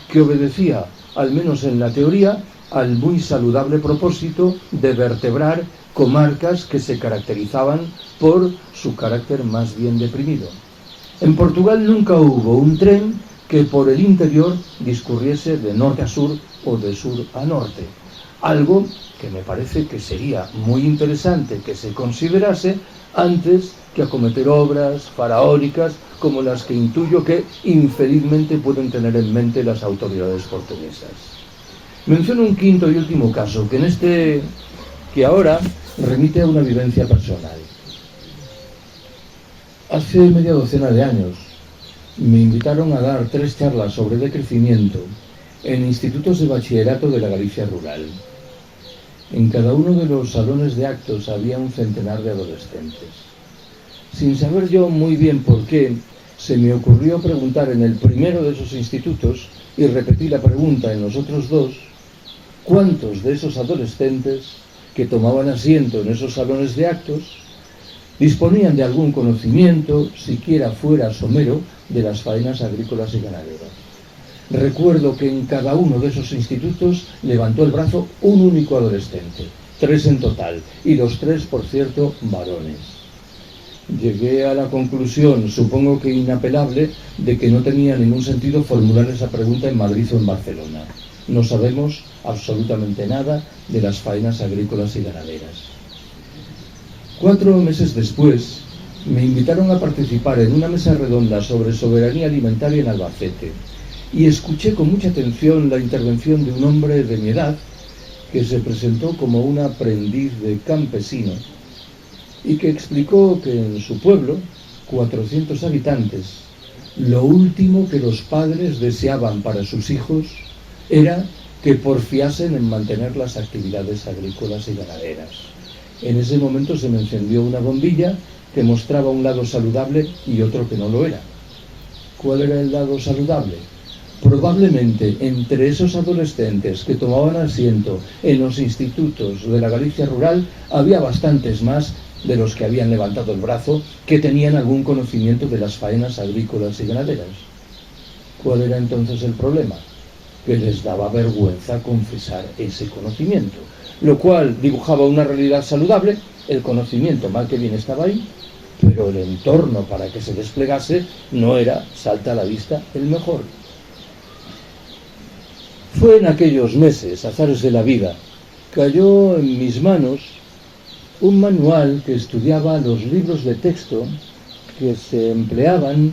que obedecía, al menos en la teoría, al muy saludable propósito de vertebrar comarcas que se caracterizaban por su carácter más bien deprimido. En Portugal nunca hubo un tren que por el interior discurriese de norte a sur o de sur a norte. Algo que me parece que sería muy interesante que se considerase antes que acometer obras faraónicas como las que intuyo que infelizmente pueden tener en mente las autoridades portuguesas. Menciono un quinto y último caso, que ahora remite a una vivencia personal. Hace media docena de años me invitaron a dar 3 charlas sobre decrecimiento en institutos de bachillerato de la Galicia rural. En cada uno de los salones de actos había un centenar de adolescentes. Sin saber yo muy bien por qué, se me ocurrió preguntar en el primero de esos institutos, y repetí la pregunta en los otros 2, ¿cuántos de esos adolescentes que tomaban asiento en esos salones de actos disponían de algún conocimiento, siquiera fuera somero, de las faenas agrícolas y ganaderas? Recuerdo que en cada uno de esos institutos levantó el brazo un único adolescente, 3 en total, y los 3, por cierto, varones. Llegué a la conclusión, supongo que inapelable, de que no tenía ningún sentido formular esa pregunta en Madrid o en Barcelona. No sabemos absolutamente nada de las faenas agrícolas y ganaderas. 4 meses después, me invitaron a participar en una mesa redonda sobre soberanía alimentaria en Albacete, y escuché con mucha atención la intervención de un hombre de mi edad que se presentó como un aprendiz de campesino y que explicó que en su pueblo, 400 habitantes, lo último que los padres deseaban para sus hijos era que porfiasen en mantener las actividades agrícolas y ganaderas. En ese momento se me encendió una bombilla que mostraba un lado saludable y otro que no lo era. ¿Cuál era el lado saludable? Probablemente entre esos adolescentes que tomaban asiento en los institutos de la Galicia rural había bastantes más de los que habían levantado el brazo que tenían algún conocimiento de las faenas agrícolas y ganaderas. ¿Cuál era entonces el problema? Que les daba vergüenza confesar ese conocimiento, lo cual dibujaba una realidad saludable. El conocimiento mal que bien estaba ahí, pero el entorno para que se desplegase no era, salta a la vista, el mejor. Fue en aquellos meses, azares de la vida, cayó en mis manos un manual que estudiaba los libros de texto que se empleaban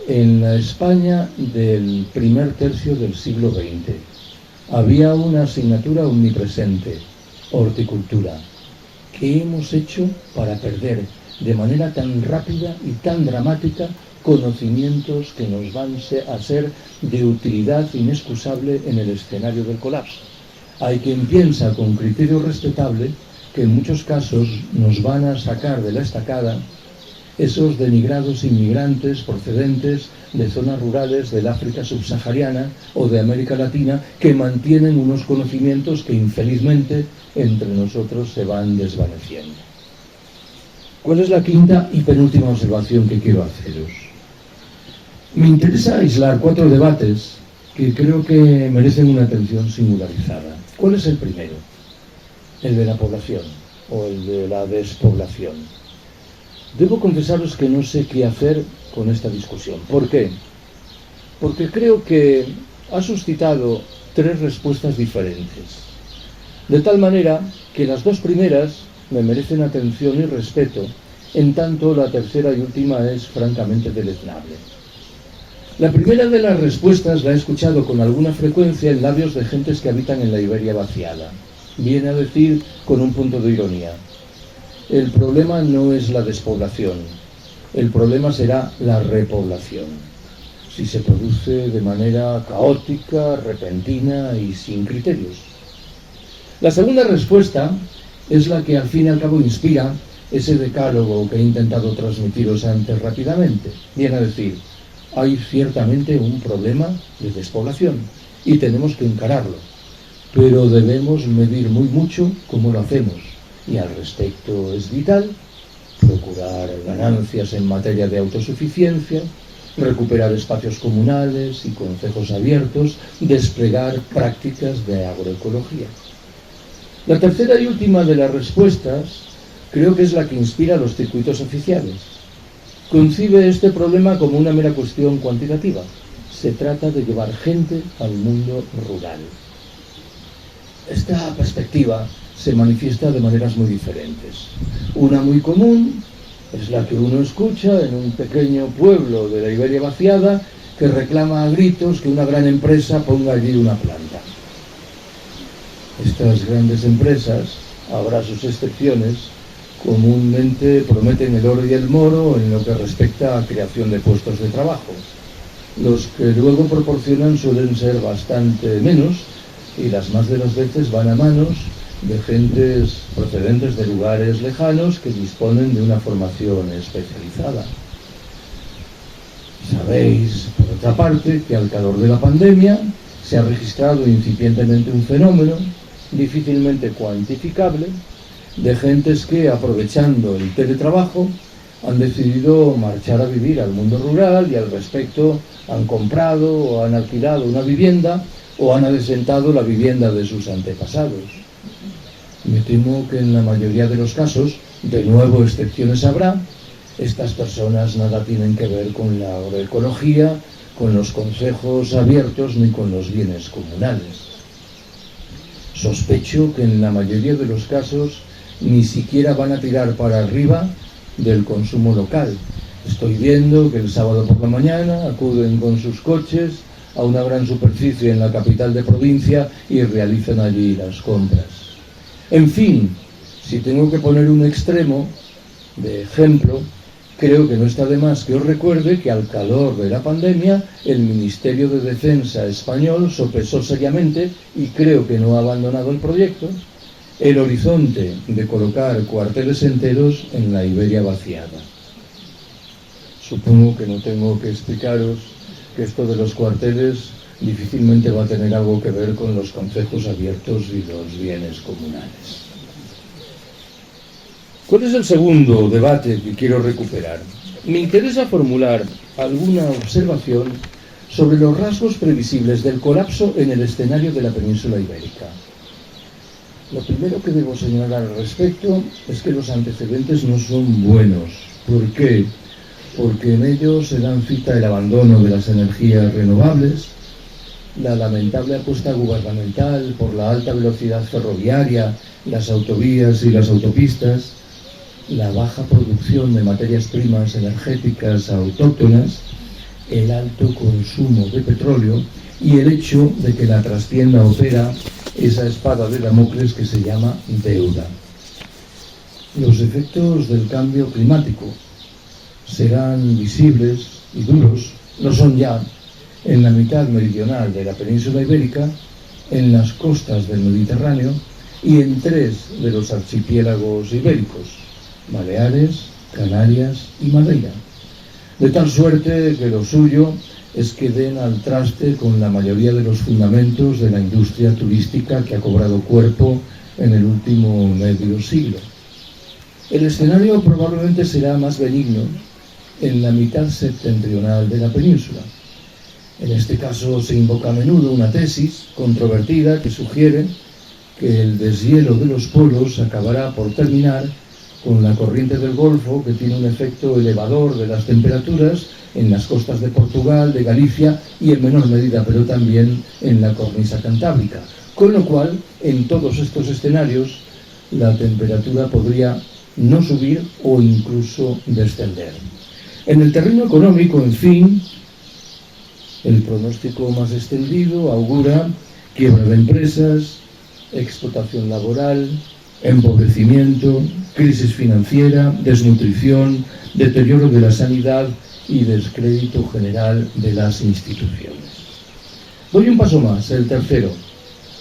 en la España del primer tercio del siglo XX. Había una asignatura omnipresente, horticultura. ¿Qué hemos hecho para perder de manera tan rápida y tan dramática conocimientos que nos van a ser de utilidad inexcusable en el escenario del colapso? Hay quien piensa con criterio respetable que en muchos casos nos van a sacar de la estacada esos denigrados inmigrantes procedentes de zonas rurales del África subsahariana o de América Latina que mantienen unos conocimientos que infelizmente entre nosotros se van desvaneciendo. ¿Cuál es la quinta y penúltima observación que quiero haceros? Me interesa aislar 4 debates que creo que merecen una atención singularizada. ¿Cuál es el primero? El de la población o el de la despoblación. Debo confesaros que no sé qué hacer con esta discusión. ¿Por qué? Porque creo que ha suscitado 3 respuestas diferentes. De tal manera que las 2 primeras me merecen atención y respeto, en tanto la tercera y última es francamente deleznable. La primera de las respuestas la he escuchado con alguna frecuencia en labios de gentes que habitan en la Iberia vaciada. Viene a decir con un punto de ironía: el problema no es la despoblación, el problema será la repoblación, si se produce de manera caótica, repentina y sin criterios. La segunda respuesta es la que al fin y al cabo inspira ese decálogo que he intentado transmitiros antes rápidamente. Viene a decir: hay ciertamente un problema de despoblación y tenemos que encararlo, pero debemos medir muy mucho cómo lo hacemos, y al respecto es vital procurar ganancias en materia de autosuficiencia, recuperar espacios comunales y concejos abiertos, desplegar prácticas de agroecología. La tercera y última de las respuestas creo que es la que inspira los circuitos oficiales. Concibe este problema como una mera cuestión cuantitativa. Se trata de llevar gente al mundo rural. Esta perspectiva se manifiesta de maneras muy diferentes. Una muy común es la que uno escucha en un pequeño pueblo de la Iberia vaciada que reclama a gritos que una gran empresa ponga allí una planta. Estas grandes empresas, habrá sus excepciones, comúnmente prometen el oro y el moro en lo que respecta a creación de puestos de trabajo. Los que luego proporcionan suelen ser bastante menos y las más de las veces van a manos de gentes procedentes de lugares lejanos que disponen de una formación especializada. Sabéis, por otra parte, que al calor de la pandemia se ha registrado incipientemente un fenómeno difícilmente cuantificable de gentes que, aprovechando el teletrabajo, han decidido marchar a vivir al mundo rural y al respecto han comprado o han alquilado una vivienda o han adesentado la vivienda de sus antepasados. Me temo que en la mayoría de los casos, de nuevo excepciones habrá, estas personas nada tienen que ver con la agroecología, con los concejos abiertos ni con los bienes comunales. Sospecho que en la mayoría de los casos ni siquiera van a tirar para arriba del consumo local. Estoy viendo que el sábado por la mañana acuden con sus coches a una gran superficie en la capital de provincia y realizan allí las compras. En fin, si tengo que poner un extremo de ejemplo, creo que no está de más que os recuerde que al calor de la pandemia el Ministerio de Defensa español sopesó seriamente, y creo que no ha abandonado el proyecto, el horizonte de colocar cuarteles enteros en la Iberia vaciada. Supongo que no tengo que explicaros que esto de los cuarteles difícilmente va a tener algo que ver con los concejos abiertos y los bienes comunales. ¿Cuál es el segundo debate que quiero recuperar? Me interesa formular alguna observación sobre los rasgos previsibles del colapso en el escenario de la península ibérica. Lo primero que debo señalar al respecto es que los antecedentes no son buenos. ¿Por qué? Porque en ellos se dan cita el abandono de las energías renovables, la lamentable apuesta gubernamental por la alta velocidad ferroviaria, las autovías y las autopistas, la baja producción de materias primas energéticas autóctonas, el alto consumo de petróleo y el hecho de que la trastienda opera esa espada de Damocles que se llama deuda. Los efectos del cambio climático serán visibles y duros, lo son ya, en la mitad meridional de la península ibérica, en las costas del Mediterráneo y en 3 de los archipiélagos ibéricos, Baleares, Canarias y Madeira, de tal suerte que lo suyo es que den al traste con la mayoría de los fundamentos de la industria turística que ha cobrado cuerpo en el último medio siglo. El escenario probablemente será más benigno en la mitad septentrional de la península. En este caso se invoca a menudo una tesis controvertida que sugiere que el deshielo de los polos acabará por terminar con la corriente del Golfo, que tiene un efecto elevador de las temperaturas en las costas de Portugal, de Galicia y en menor medida, pero también en la cornisa cantábrica. Con lo cual, en todos estos escenarios, la temperatura podría no subir o incluso descender. En el terreno económico, en fin, el pronóstico más extendido augura quiebra de empresas, explotación laboral, empobrecimiento, crisis financiera, desnutrición, deterioro de la sanidad y descrédito general de las instituciones. Doy un paso más, el tercero,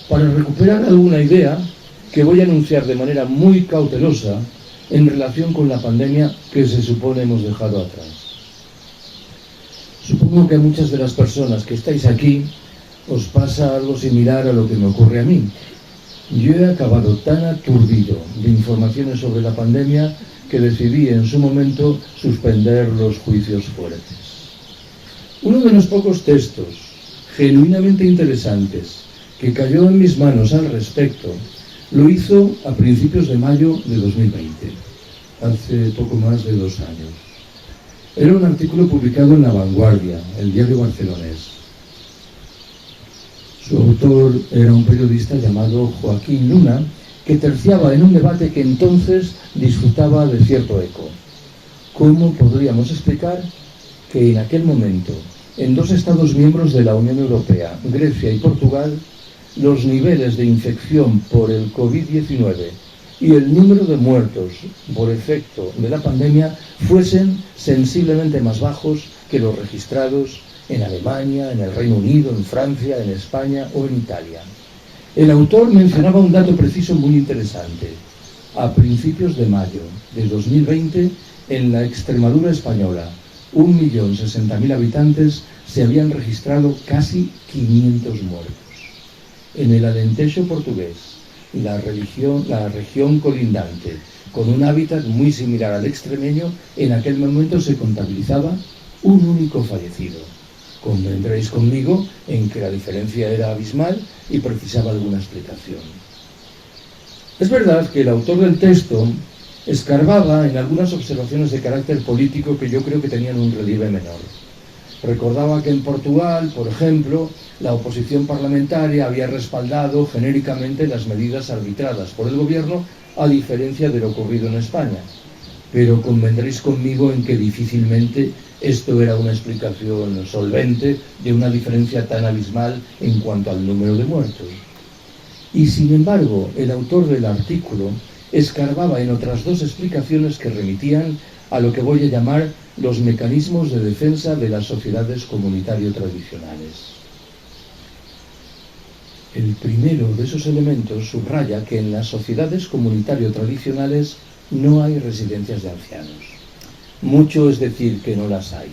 para recuperar alguna idea que voy a anunciar de manera muy cautelosa en relación con la pandemia que se supone hemos dejado atrás. Supongo que a muchas de las personas que estáis aquí os pasa algo similar a lo que me ocurre a mí. Yo he acabado tan aturdido de informaciones sobre la pandemia que decidí en su momento suspender los juicios fuertes. Uno de los pocos textos genuinamente interesantes que cayó en mis manos al respecto lo hizo a principios de mayo de 2020, hace poco más de 2 años. Era un artículo publicado en La Vanguardia, el diario barcelonés. Su autor era un periodista llamado Joaquín Luna, que terciaba en un debate que entonces disfrutaba de cierto eco. ¿Cómo podríamos explicar que en aquel momento, en dos Estados miembros de la Unión Europea, Grecia y Portugal, los niveles de infección por el COVID-19 y el número de muertos por efecto de la pandemia fuesen sensiblemente más bajos que los registrados en Alemania, en el Reino Unido, en Francia, en España o en Italia? El autor mencionaba un dato preciso muy interesante. A principios de mayo de 2020, en la Extremadura española, 1.060.000 habitantes, se habían registrado casi 500 muertos. En el Alentejo portugués, la región colindante, con un hábitat muy similar al extremeño, en aquel momento se contabilizaba un único fallecido. Convendréis conmigo en que la diferencia era abismal y precisaba alguna explicación. Es verdad que el autor del texto escarbaba en algunas observaciones de carácter político que yo creo que tenían un relieve menor. Recordaba que en Portugal, por ejemplo, la oposición parlamentaria había respaldado genéricamente las medidas arbitradas por el gobierno, a diferencia de lo ocurrido en España. Pero convendréis conmigo en que difícilmente esto era una explicación solvente de una diferencia tan abismal en cuanto al número de muertos. Y sin embargo, el autor del artículo escarbaba en otras dos explicaciones que remitían a lo que voy a llamar los mecanismos de defensa de las sociedades comunitario tradicionales. El primero de esos elementos subraya que en las sociedades comunitario tradicionales no hay residencias de ancianos. Mucho es decir que no las hay.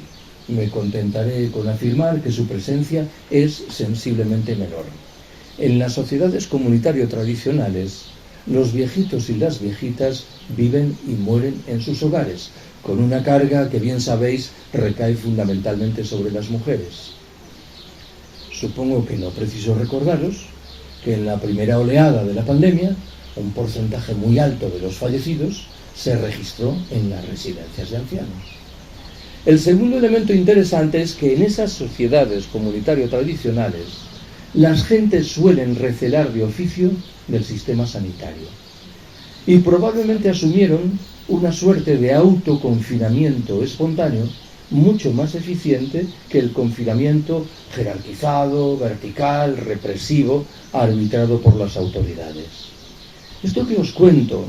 Me contentaré con afirmar que su presencia es sensiblemente menor. En las sociedades comunitario tradicionales, los viejitos y las viejitas viven y mueren en sus hogares, con una carga que bien sabéis recae fundamentalmente sobre las mujeres. Supongo que no preciso recordaros que en la primera oleada de la pandemia, un porcentaje muy alto de los fallecidos se registró en las residencias de ancianos. El segundo elemento interesante es que en esas sociedades comunitario tradicionales, las gentes suelen recelar de oficio del sistema sanitario y probablemente asumieron una suerte de autoconfinamiento espontáneo mucho más eficiente que el confinamiento jerarquizado, vertical, represivo, arbitrado por las autoridades. Esto que os cuento,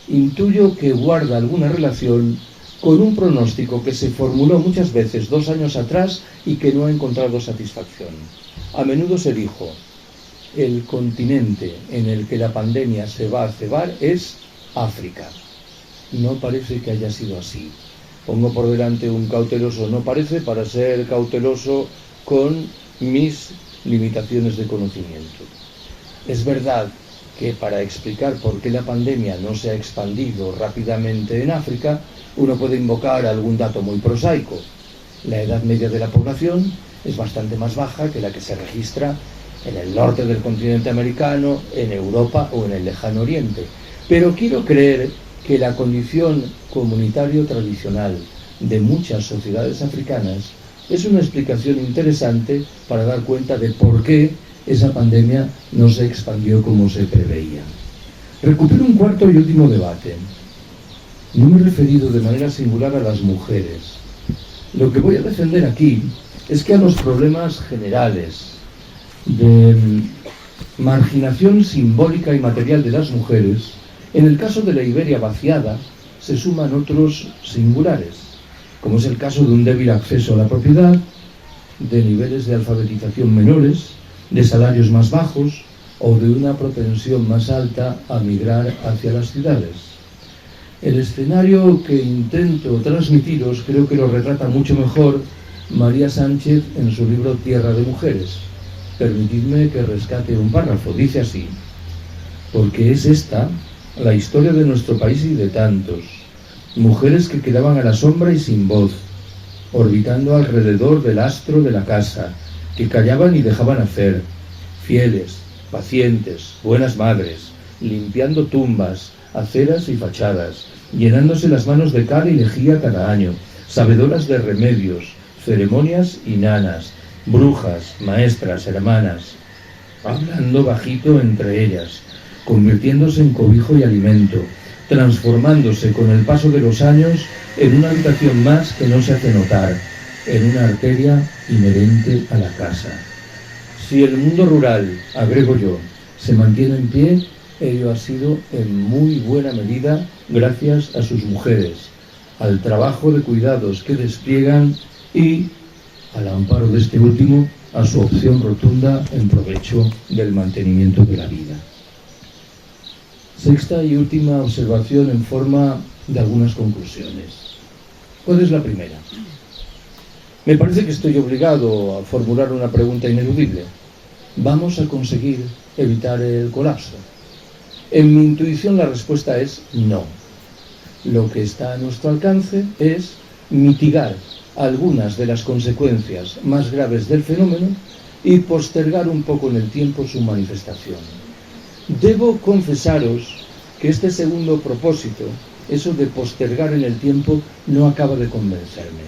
intuyo que guarda alguna relación con un pronóstico que se formuló muchas veces 2 años atrás y que no ha encontrado satisfacción. A menudo se dijo, el continente en el que la pandemia se va a cebar es África. No parece que haya sido así. Pongo por delante un cauteloso no parece para ser cauteloso con mis limitaciones de conocimiento. Es verdad que para explicar por qué la pandemia no se ha expandido rápidamente en África, uno puede invocar algún dato muy prosaico. La edad media de la población es bastante más baja que la que se registra en el norte del continente americano, en Europa o en el lejano oriente. Pero quiero creer que la condición comunitario tradicional de muchas sociedades africanas es una explicación interesante para dar cuenta de por qué esa pandemia no se expandió como se preveía. Recupero un cuarto y último debate. No me he referido de manera singular a las mujeres. Lo que voy a defender aquí es que a los problemas generales de marginación simbólica y material de las mujeres, en el caso de la Iberia vaciada, se suman otros singulares, como es el caso de un débil acceso a la propiedad, de niveles de alfabetización menores, de salarios más bajos o de una propensión más alta a migrar hacia las ciudades. El escenario que intento transmitiros creo que lo retrata mucho mejor María Sánchez en su libro Tierra de Mujeres. Permitidme que rescate un párrafo. Dice así: porque es esta la historia de nuestro país y de tantos, mujeres que quedaban a la sombra y sin voz, orbitando alrededor del astro de la casa, que callaban y dejaban hacer, fieles, pacientes, buenas madres, limpiando tumbas, aceras y fachadas, llenándose las manos de cal y lejía cada año, sabedoras de remedios, ceremonias y nanas, brujas, maestras, hermanas. hablando bajito entre ellas, convirtiéndose en cobijo y alimento, transformándose con el paso de los años en una habitación más que no se hace notar, en una arteria inherente a la casa. Si el mundo rural, agrego yo, se mantiene en pie, ello ha sido en muy buena medida gracias a sus mujeres, al trabajo de cuidados que despliegan y, al amparo de este último, a su opción rotunda en provecho del mantenimiento de la vida. Sexta y última observación en forma de algunas conclusiones. ¿Cuál es la primera? Me parece que estoy obligado a formular una pregunta ineludible. ¿Vamos a conseguir evitar el colapso? En mi intuición la respuesta es no. Lo que está a nuestro alcance es mitigar algunas de las consecuencias más graves del fenómeno y postergar un poco en el tiempo su manifestación. Debo confesaros que este segundo propósito, eso de postergar en el tiempo, no acaba de convencerme.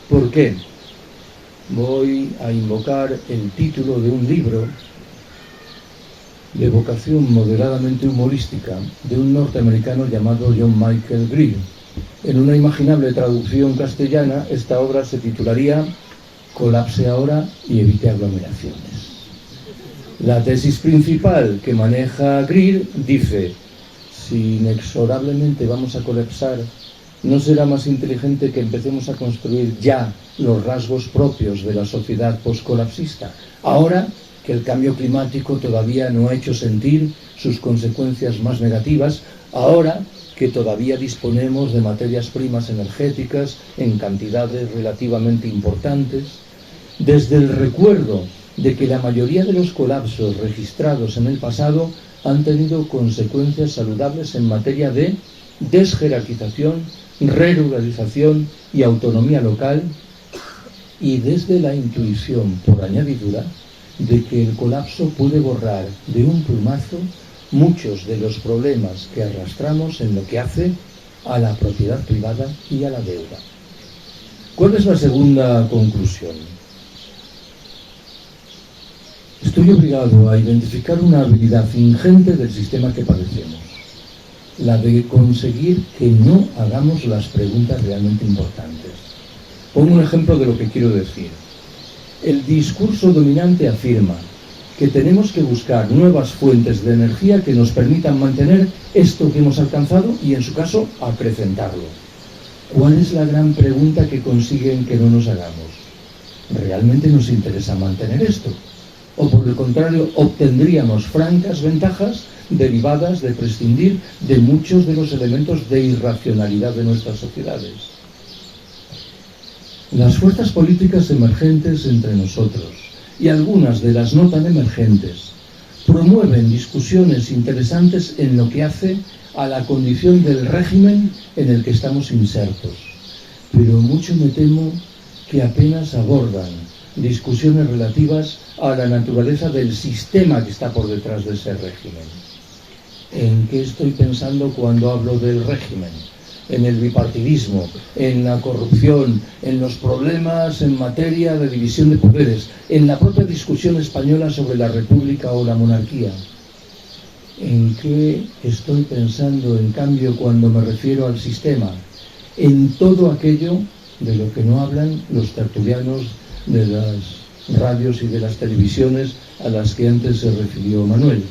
¿Por qué? Voy a invocar el título de un libro de vocación moderadamente humorística de un norteamericano llamado John Michael Greer. En una imaginable traducción castellana, esta obra se titularía Colapse ahora y evite aglomeraciones. La tesis principal que maneja Greer dice: si inexorablemente vamos a colapsar, ¿no será más inteligente que empecemos a construir ya los rasgos propios de la sociedad poscolapsista, ahora que el cambio climático todavía no ha hecho sentir sus consecuencias más negativas, ahora que todavía disponemos de materias primas energéticas en cantidades relativamente importantes? Desde el recuerdo de que la mayoría de los colapsos registrados en el pasado han tenido consecuencias saludables en materia de desjerarquización, reruralización y autonomía local, y desde la intuición, por añadidura, de que el colapso puede borrar de un plumazo muchos de los problemas que arrastramos en lo que hace a la propiedad privada y a la deuda. ¿Cuál es la segunda conclusión? Estoy obligado a identificar una habilidad ingente del sistema que padecemos, la de conseguir que no hagamos las preguntas realmente importantes. Pongo un ejemplo de lo que quiero decir. El discurso dominante afirma que tenemos que buscar nuevas fuentes de energía que nos permitan mantener esto que hemos alcanzado y, en su caso, acrecentarlo. ¿Cuál es la gran pregunta que consiguen que no nos hagamos? ¿Realmente nos interesa mantener esto? ¿O por el contrario, obtendríamos francas ventajas derivadas de prescindir de muchos de los elementos de irracionalidad de nuestras sociedades? Las fuerzas políticas emergentes entre nosotros y algunas de las no tan emergentes promueven discusiones interesantes en lo que hace a la condición del régimen en el que estamos insertos, pero mucho me temo que apenas abordan discusiones relativas a la naturaleza del sistema que está por detrás de ese régimen. ¿En qué estoy pensando cuando hablo del régimen? En el bipartidismo, en la corrupción, en los problemas en materia de división de poderes, en la propia discusión española sobre la república o la monarquía. ¿En qué estoy pensando, en cambio, cuando me refiero al sistema? En todo aquello de lo que no hablan los tertulianos de las radios y de las televisiones a las que antes se refirió Manuel.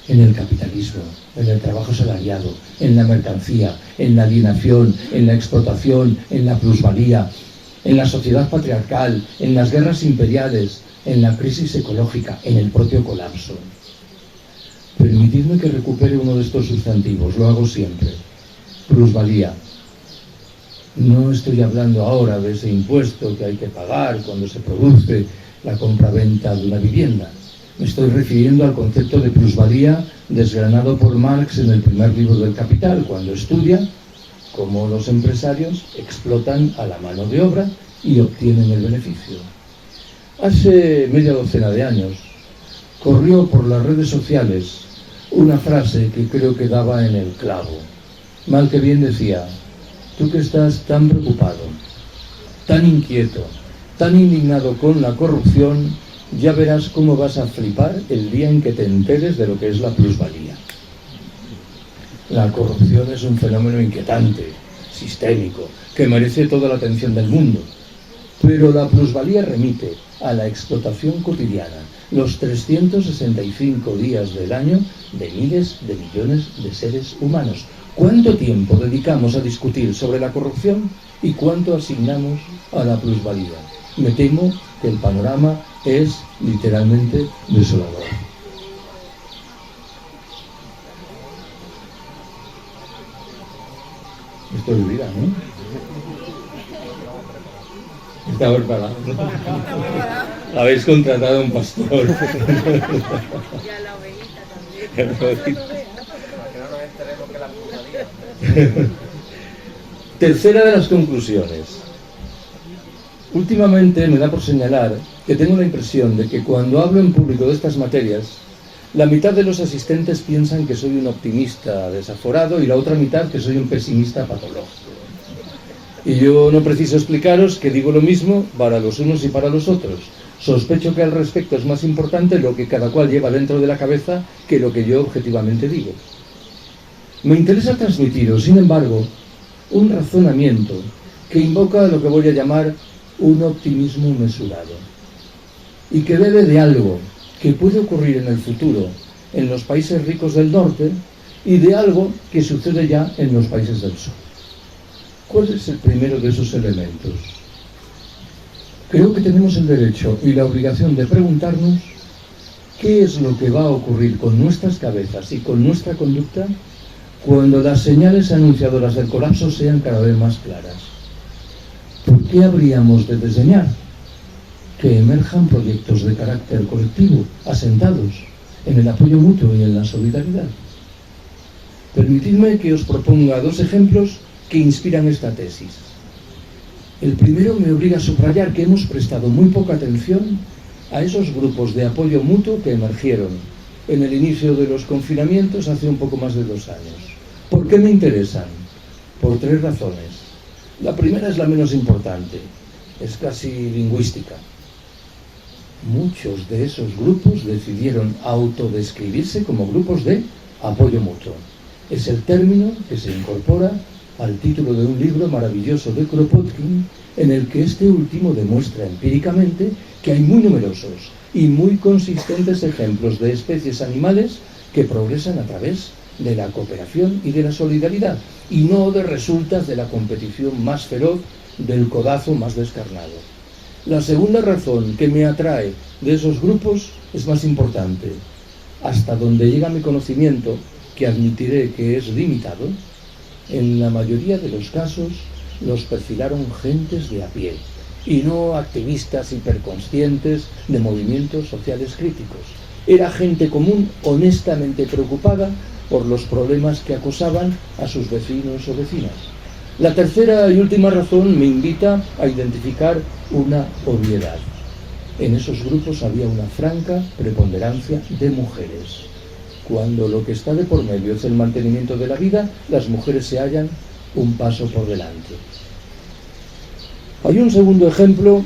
En el capitalismo, en el trabajo salariado, en la mercancía, en la alienación, en la explotación, en la plusvalía, en la sociedad patriarcal, en las guerras imperiales, en la crisis ecológica, en el propio colapso. Permitidme que recupere uno de estos sustantivos, lo hago siempre. Plusvalía. No estoy hablando ahora de ese impuesto que hay que pagar cuando se produce la compraventa de una vivienda. Me estoy refiriendo al concepto de plusvalía desgranado por Marx en el primer libro del Capital, cuando estudia cómo los empresarios explotan a la mano de obra y obtienen el beneficio. Hace media docena de años corrió por las redes sociales una frase que creo que daba en el clavo. Mal que bien decía: tú que estás tan preocupado, tan inquieto, tan indignado con la corrupción, ya verás cómo vas a flipar el día en que te enteres de lo que es la plusvalía. La corrupción es un fenómeno inquietante, sistémico, que merece toda la atención del mundo. Pero la plusvalía remite a la explotación cotidiana, los 365 días del año de miles de millones de seres humanos. ¿Cuánto tiempo dedicamos a discutir sobre la corrupción y cuánto asignamos a la plusvalía? Me temo que el panorama es literalmente desolador. Esto es vida, ¿no? Está preparado. Habéis contratado a un pastor. Y a la ovejita también. Tercera de las conclusiones. Últimamente me da por señalar que tengo la impresión de que cuando hablo en público de estas materias, la mitad de los asistentes piensan que soy un optimista desaforado y la otra mitad que soy un pesimista patológico. Y yo no preciso explicaros que digo lo mismo para los unos y para los otros. Sospecho que al respecto es más importante lo que cada cual lleva dentro de la cabeza que lo que yo objetivamente digo. Me interesa transmitiros, sin embargo, un razonamiento que invoca lo que voy a llamar un optimismo mesurado y que bebe de algo que puede ocurrir en el futuro en los países ricos del norte y de algo que sucede ya en los países del sur. ¿Cuál es el primero de esos elementos? Creo que tenemos el derecho y la obligación de preguntarnos qué es lo que va a ocurrir con nuestras cabezas y con nuestra conducta cuando las señales anunciadoras del colapso sean cada vez más claras. ¿Por qué habríamos de desdeñar que emerjan proyectos de carácter colectivo, asentados en el apoyo mutuo y en la solidaridad? Permitidme que os proponga dos ejemplos que inspiran esta tesis. El primero me obliga a subrayar que hemos prestado muy poca atención a esos grupos de apoyo mutuo que emergieron en el inicio de los confinamientos hace un poco más de 2 años. ¿Por qué me interesan? Por 3 razones. La primera es la menos importante, es casi lingüística. Muchos de esos grupos decidieron autodescribirse como grupos de apoyo mutuo. Es el término que se incorpora al título de un libro maravilloso de Kropotkin, en el que este último demuestra empíricamente que hay muy numerosos y muy consistentes ejemplos de especies animales que progresan a través de la cooperación y de la solidaridad, y no de resultas de la competición más feroz, del codazo más descarnado. La segunda razón que me atrae de esos grupos es más importante. Hasta donde llega mi conocimiento, que admitiré que es limitado, en la mayoría de los casos los perfilaron gentes de a pie, y no activistas hiperconscientes de movimientos sociales críticos. Era gente común honestamente preocupada por los problemas que acosaban a sus vecinos o vecinas. La tercera y última razón me invita a identificar una obviedad. En esos grupos había una franca preponderancia de mujeres. Cuando lo que está de por medio es el mantenimiento de la vida, las mujeres se hallan un paso por delante. Hay un segundo ejemplo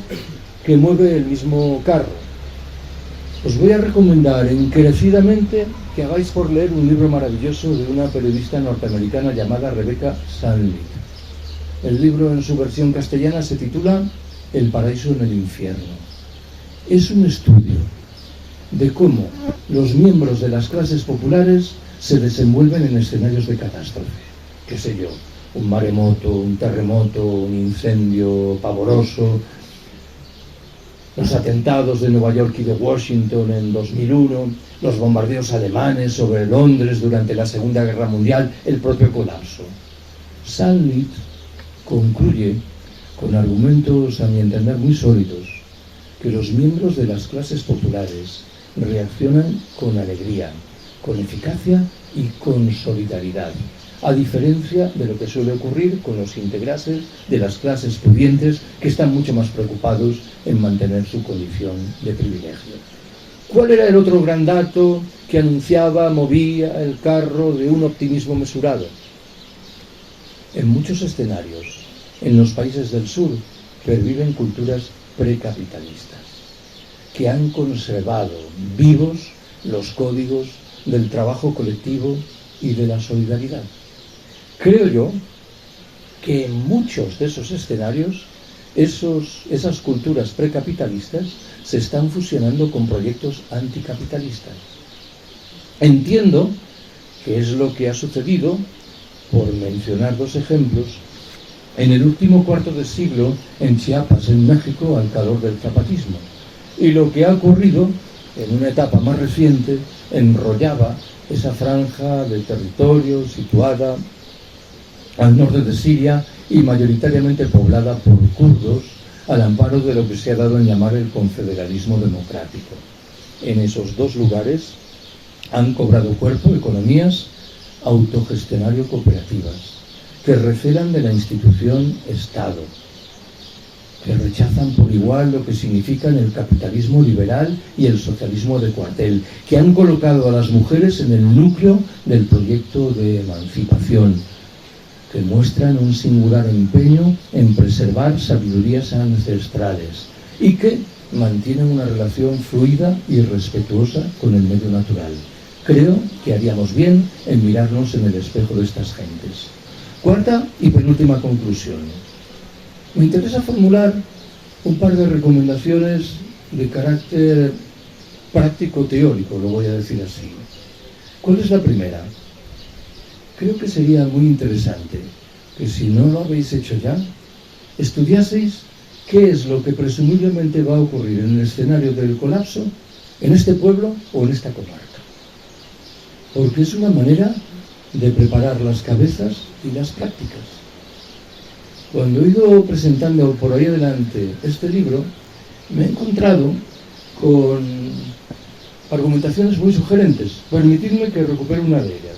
que mueve el mismo carro. Os voy a recomendar encarecidamente que hagáis por leer un libro maravilloso de una periodista norteamericana llamada Rebecca Sandlit. El libro en su versión castellana se titula El paraíso en el infierno. Es un estudio de cómo los miembros de las clases populares se desenvuelven en escenarios de catástrofe. Qué sé yo, un maremoto, un terremoto, un incendio pavoroso, los atentados de Nueva York y de Washington en 2001, los bombardeos alemanes sobre Londres durante la Segunda Guerra Mundial, el propio colapso. Sandlit concluye, con argumentos a mi entender muy sólidos, que los miembros de las clases populares reaccionan con alegría, con eficacia y con solidaridad, a diferencia de lo que suele ocurrir con los integrantes de las clases pudientes, que están mucho más preocupados en mantener su condición de privilegio. ¿Cuál era el otro gran dato que anunciaba, movía el carro de un optimismo mesurado? En muchos escenarios, en los países del sur, perviven culturas precapitalistas, que han conservado vivos los códigos del trabajo colectivo y de la solidaridad. Creo yo que en muchos de esos escenarios esas culturas precapitalistas se están fusionando con proyectos anticapitalistas. Entiendo que es lo que ha sucedido, por mencionar dos ejemplos, en el último cuarto de siglo en Chiapas, en México, al calor del zapatismo, y lo que ha ocurrido en una etapa más reciente en Rojava, esa franja de territorio situada al norte de Siria y mayoritariamente poblada por kurdos, al amparo de lo que se ha dado en llamar el confederalismo democrático. En esos dos lugares han cobrado cuerpo economías autogestionario-cooperativas que recelan de la institución Estado, que rechazan por igual lo que significan el capitalismo liberal y el socialismo de cuartel, que han colocado a las mujeres en el núcleo del proyecto de emancipación, que muestran un singular empeño en preservar sabidurías ancestrales y que mantienen una relación fluida y respetuosa con el medio natural. Creo que haríamos bien en mirarnos en el espejo de estas gentes. Cuarta y penúltima conclusión. Me interesa formular un par de recomendaciones de carácter práctico-teórico, lo voy a decir así. ¿Cuál es la primera? Creo que sería muy interesante que, si no lo habéis hecho ya, estudiaseis qué es lo que presumiblemente va a ocurrir en el escenario del colapso en este pueblo o en esta comarca. Porque es una manera de preparar las cabezas y las prácticas. Cuando he ido presentando por ahí adelante este libro, me he encontrado con argumentaciones muy sugerentes. Permitidme que recupere una de ellas.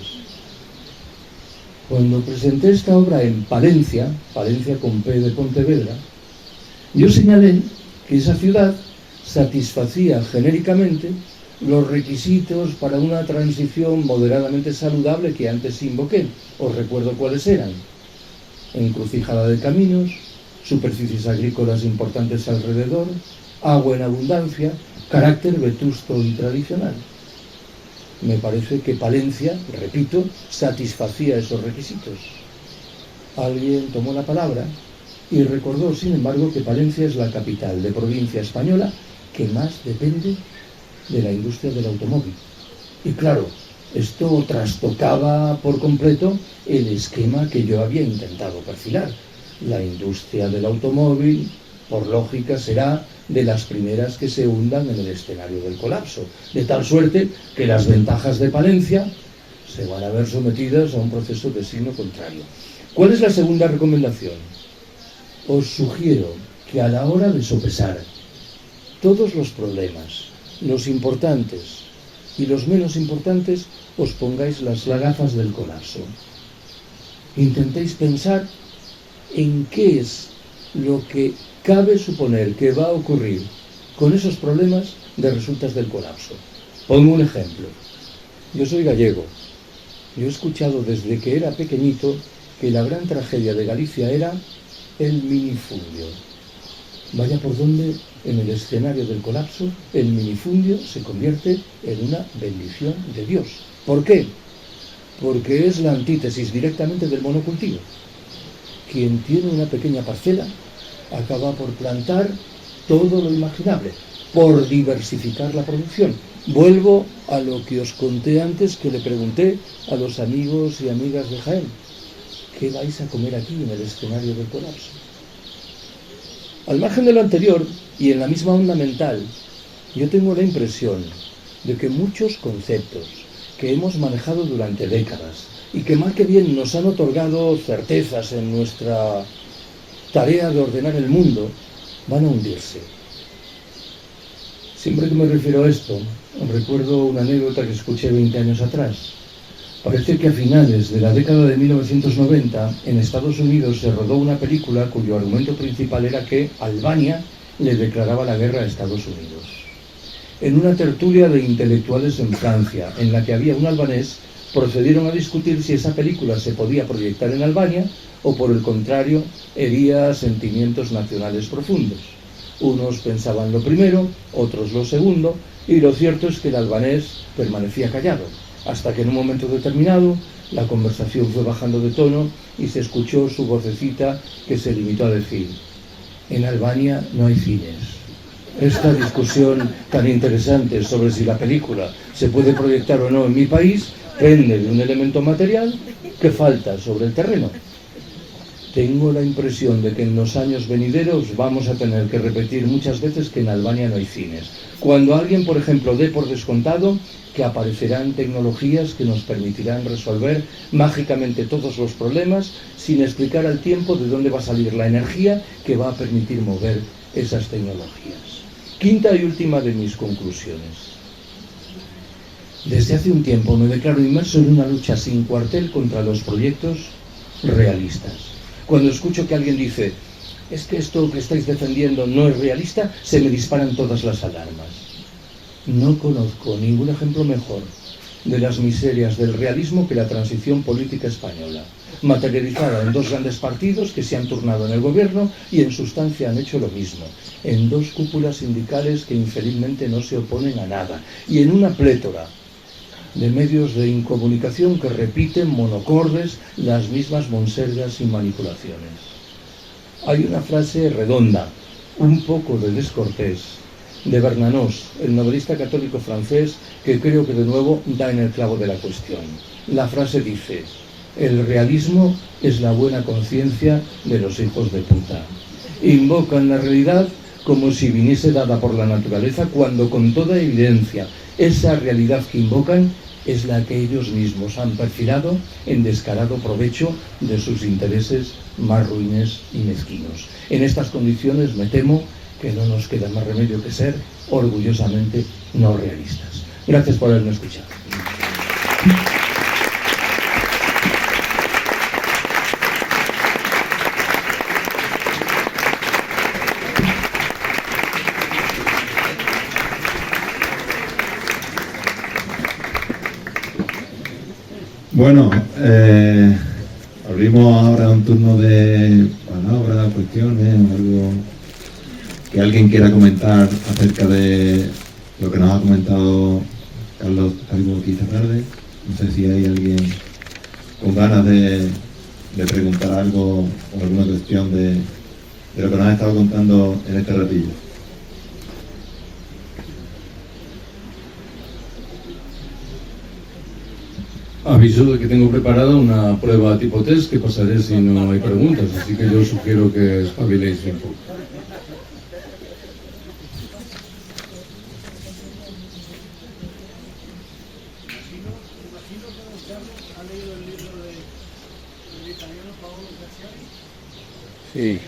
Cuando presenté esta obra en Palencia, Palencia con P de Pontevedra, yo señalé que esa ciudad satisfacía genéricamente los requisitos para una transición moderadamente saludable que antes invoqué. Os recuerdo cuáles eran: encrucijada de caminos, superficies agrícolas importantes alrededor, agua en abundancia, carácter vetusto y tradicional. Me parece que Palencia, repito, satisfacía esos requisitos. Alguien tomó la palabra y recordó, sin embargo, que Palencia es la capital de provincia española que más depende de la industria del automóvil. Y claro, esto trastocaba por completo el esquema que yo había intentado perfilar. La industria del automóvil, por lógica, será de las primeras que se hundan en el escenario del colapso, de tal suerte que las ventajas de Palencia se van a ver sometidas a un proceso de signo contrario. ¿Cuál es la segunda recomendación? Os sugiero que a la hora de sopesar todos los problemas, los importantes y los menos importantes, os pongáis las gafas del colapso. Intentéis pensar en qué es lo que cabe suponer que va a ocurrir con esos problemas de resultas del colapso. Pongo un ejemplo. Yo soy gallego. Yo he escuchado desde que era pequeñito que la gran tragedia de Galicia era el minifundio. Vaya por donde en el escenario del colapso el minifundio se convierte en una bendición de Dios. ¿Por qué? Porque es la antítesis directamente del monocultivo. Quien tiene una pequeña parcela acaba por plantar todo lo imaginable, por diversificar la producción. Vuelvo a lo que os conté antes, que le pregunté a los amigos y amigas de Jaén: ¿qué vais a comer aquí en el escenario del colapso? Al margen de lo anterior, y en la misma onda mental, yo tengo la impresión de que muchos conceptos que hemos manejado durante décadas y que mal que bien nos han otorgado certezas en nuestra tarea de ordenar el mundo, van a hundirse. Siempre que me refiero a esto, recuerdo una anécdota que escuché 20 años atrás. Parece que a finales de la década de 1990, en Estados Unidos se rodó una película cuyo argumento principal era que Albania le declaraba la guerra a Estados Unidos. En una tertulia de intelectuales en Francia, en la que había un albanés, procedieron a discutir si esa película se podía proyectar en Albania o, por el contrario, hería sentimientos nacionales profundos. Unos pensaban lo primero, otros lo segundo, y lo cierto es que el albanés permanecía callado, hasta que en un momento determinado la conversación fue bajando de tono y se escuchó su vocecita que se limitó a decir: en Albania no hay cines. Esta discusión tan interesante sobre si la película se puede proyectar o no en mi país pende de un elemento material que falta sobre el terreno. Tengo la impresión de que en los años venideros vamos a tener que repetir muchas veces que en Albania no hay cines. Cuando alguien, por ejemplo, dé por descontado que aparecerán tecnologías que nos permitirán resolver mágicamente todos los problemas sin explicar al tiempo de dónde va a salir la energía que va a permitir mover esas tecnologías. Quinta y última de mis conclusiones. Desde hace un tiempo me declaro inmerso en una lucha sin cuartel contra los proyectos realistas. Cuando escucho que alguien dice: es que esto que estáis defendiendo no es realista, se me disparan todas las alarmas. No conozco ningún ejemplo mejor de las miserias del realismo que la transición política española, materializada en dos grandes partidos que se han turnado en el gobierno y en sustancia han hecho lo mismo, en dos cúpulas sindicales que infelizmente no se oponen a nada, y en una plétora de medios de incomunicación que repiten monocordes las mismas monsergas y manipulaciones. Hay una frase redonda, un poco de descortés, de Bernanos, el novelista católico francés, que creo que de nuevo da en el clavo de la cuestión. La frase dice: el realismo es la buena conciencia de los hijos de puta. Invocan la realidad como si viniese dada por la naturaleza, cuando con toda evidencia esa realidad que invocan es la que ellos mismos han perfilado en descarado provecho de sus intereses más ruines y mezquinos. En estas condiciones me temo que no nos queda más remedio que ser orgullosamente no realistas. Gracias por haberme escuchado. Bueno, abrimos ahora un turno de palabras, cuestiones, algo que alguien quiera comentar acerca de lo que nos ha comentado Carlos Calvo aquí esta tarde. No sé si hay alguien con ganas de preguntar algo o alguna cuestión de lo que nos ha estado contando en este ratillo. Aviso de que tengo preparada una prueba tipo test que pasaré si no hay preguntas, así que yo sugiero que espabiléis un poco. Sí.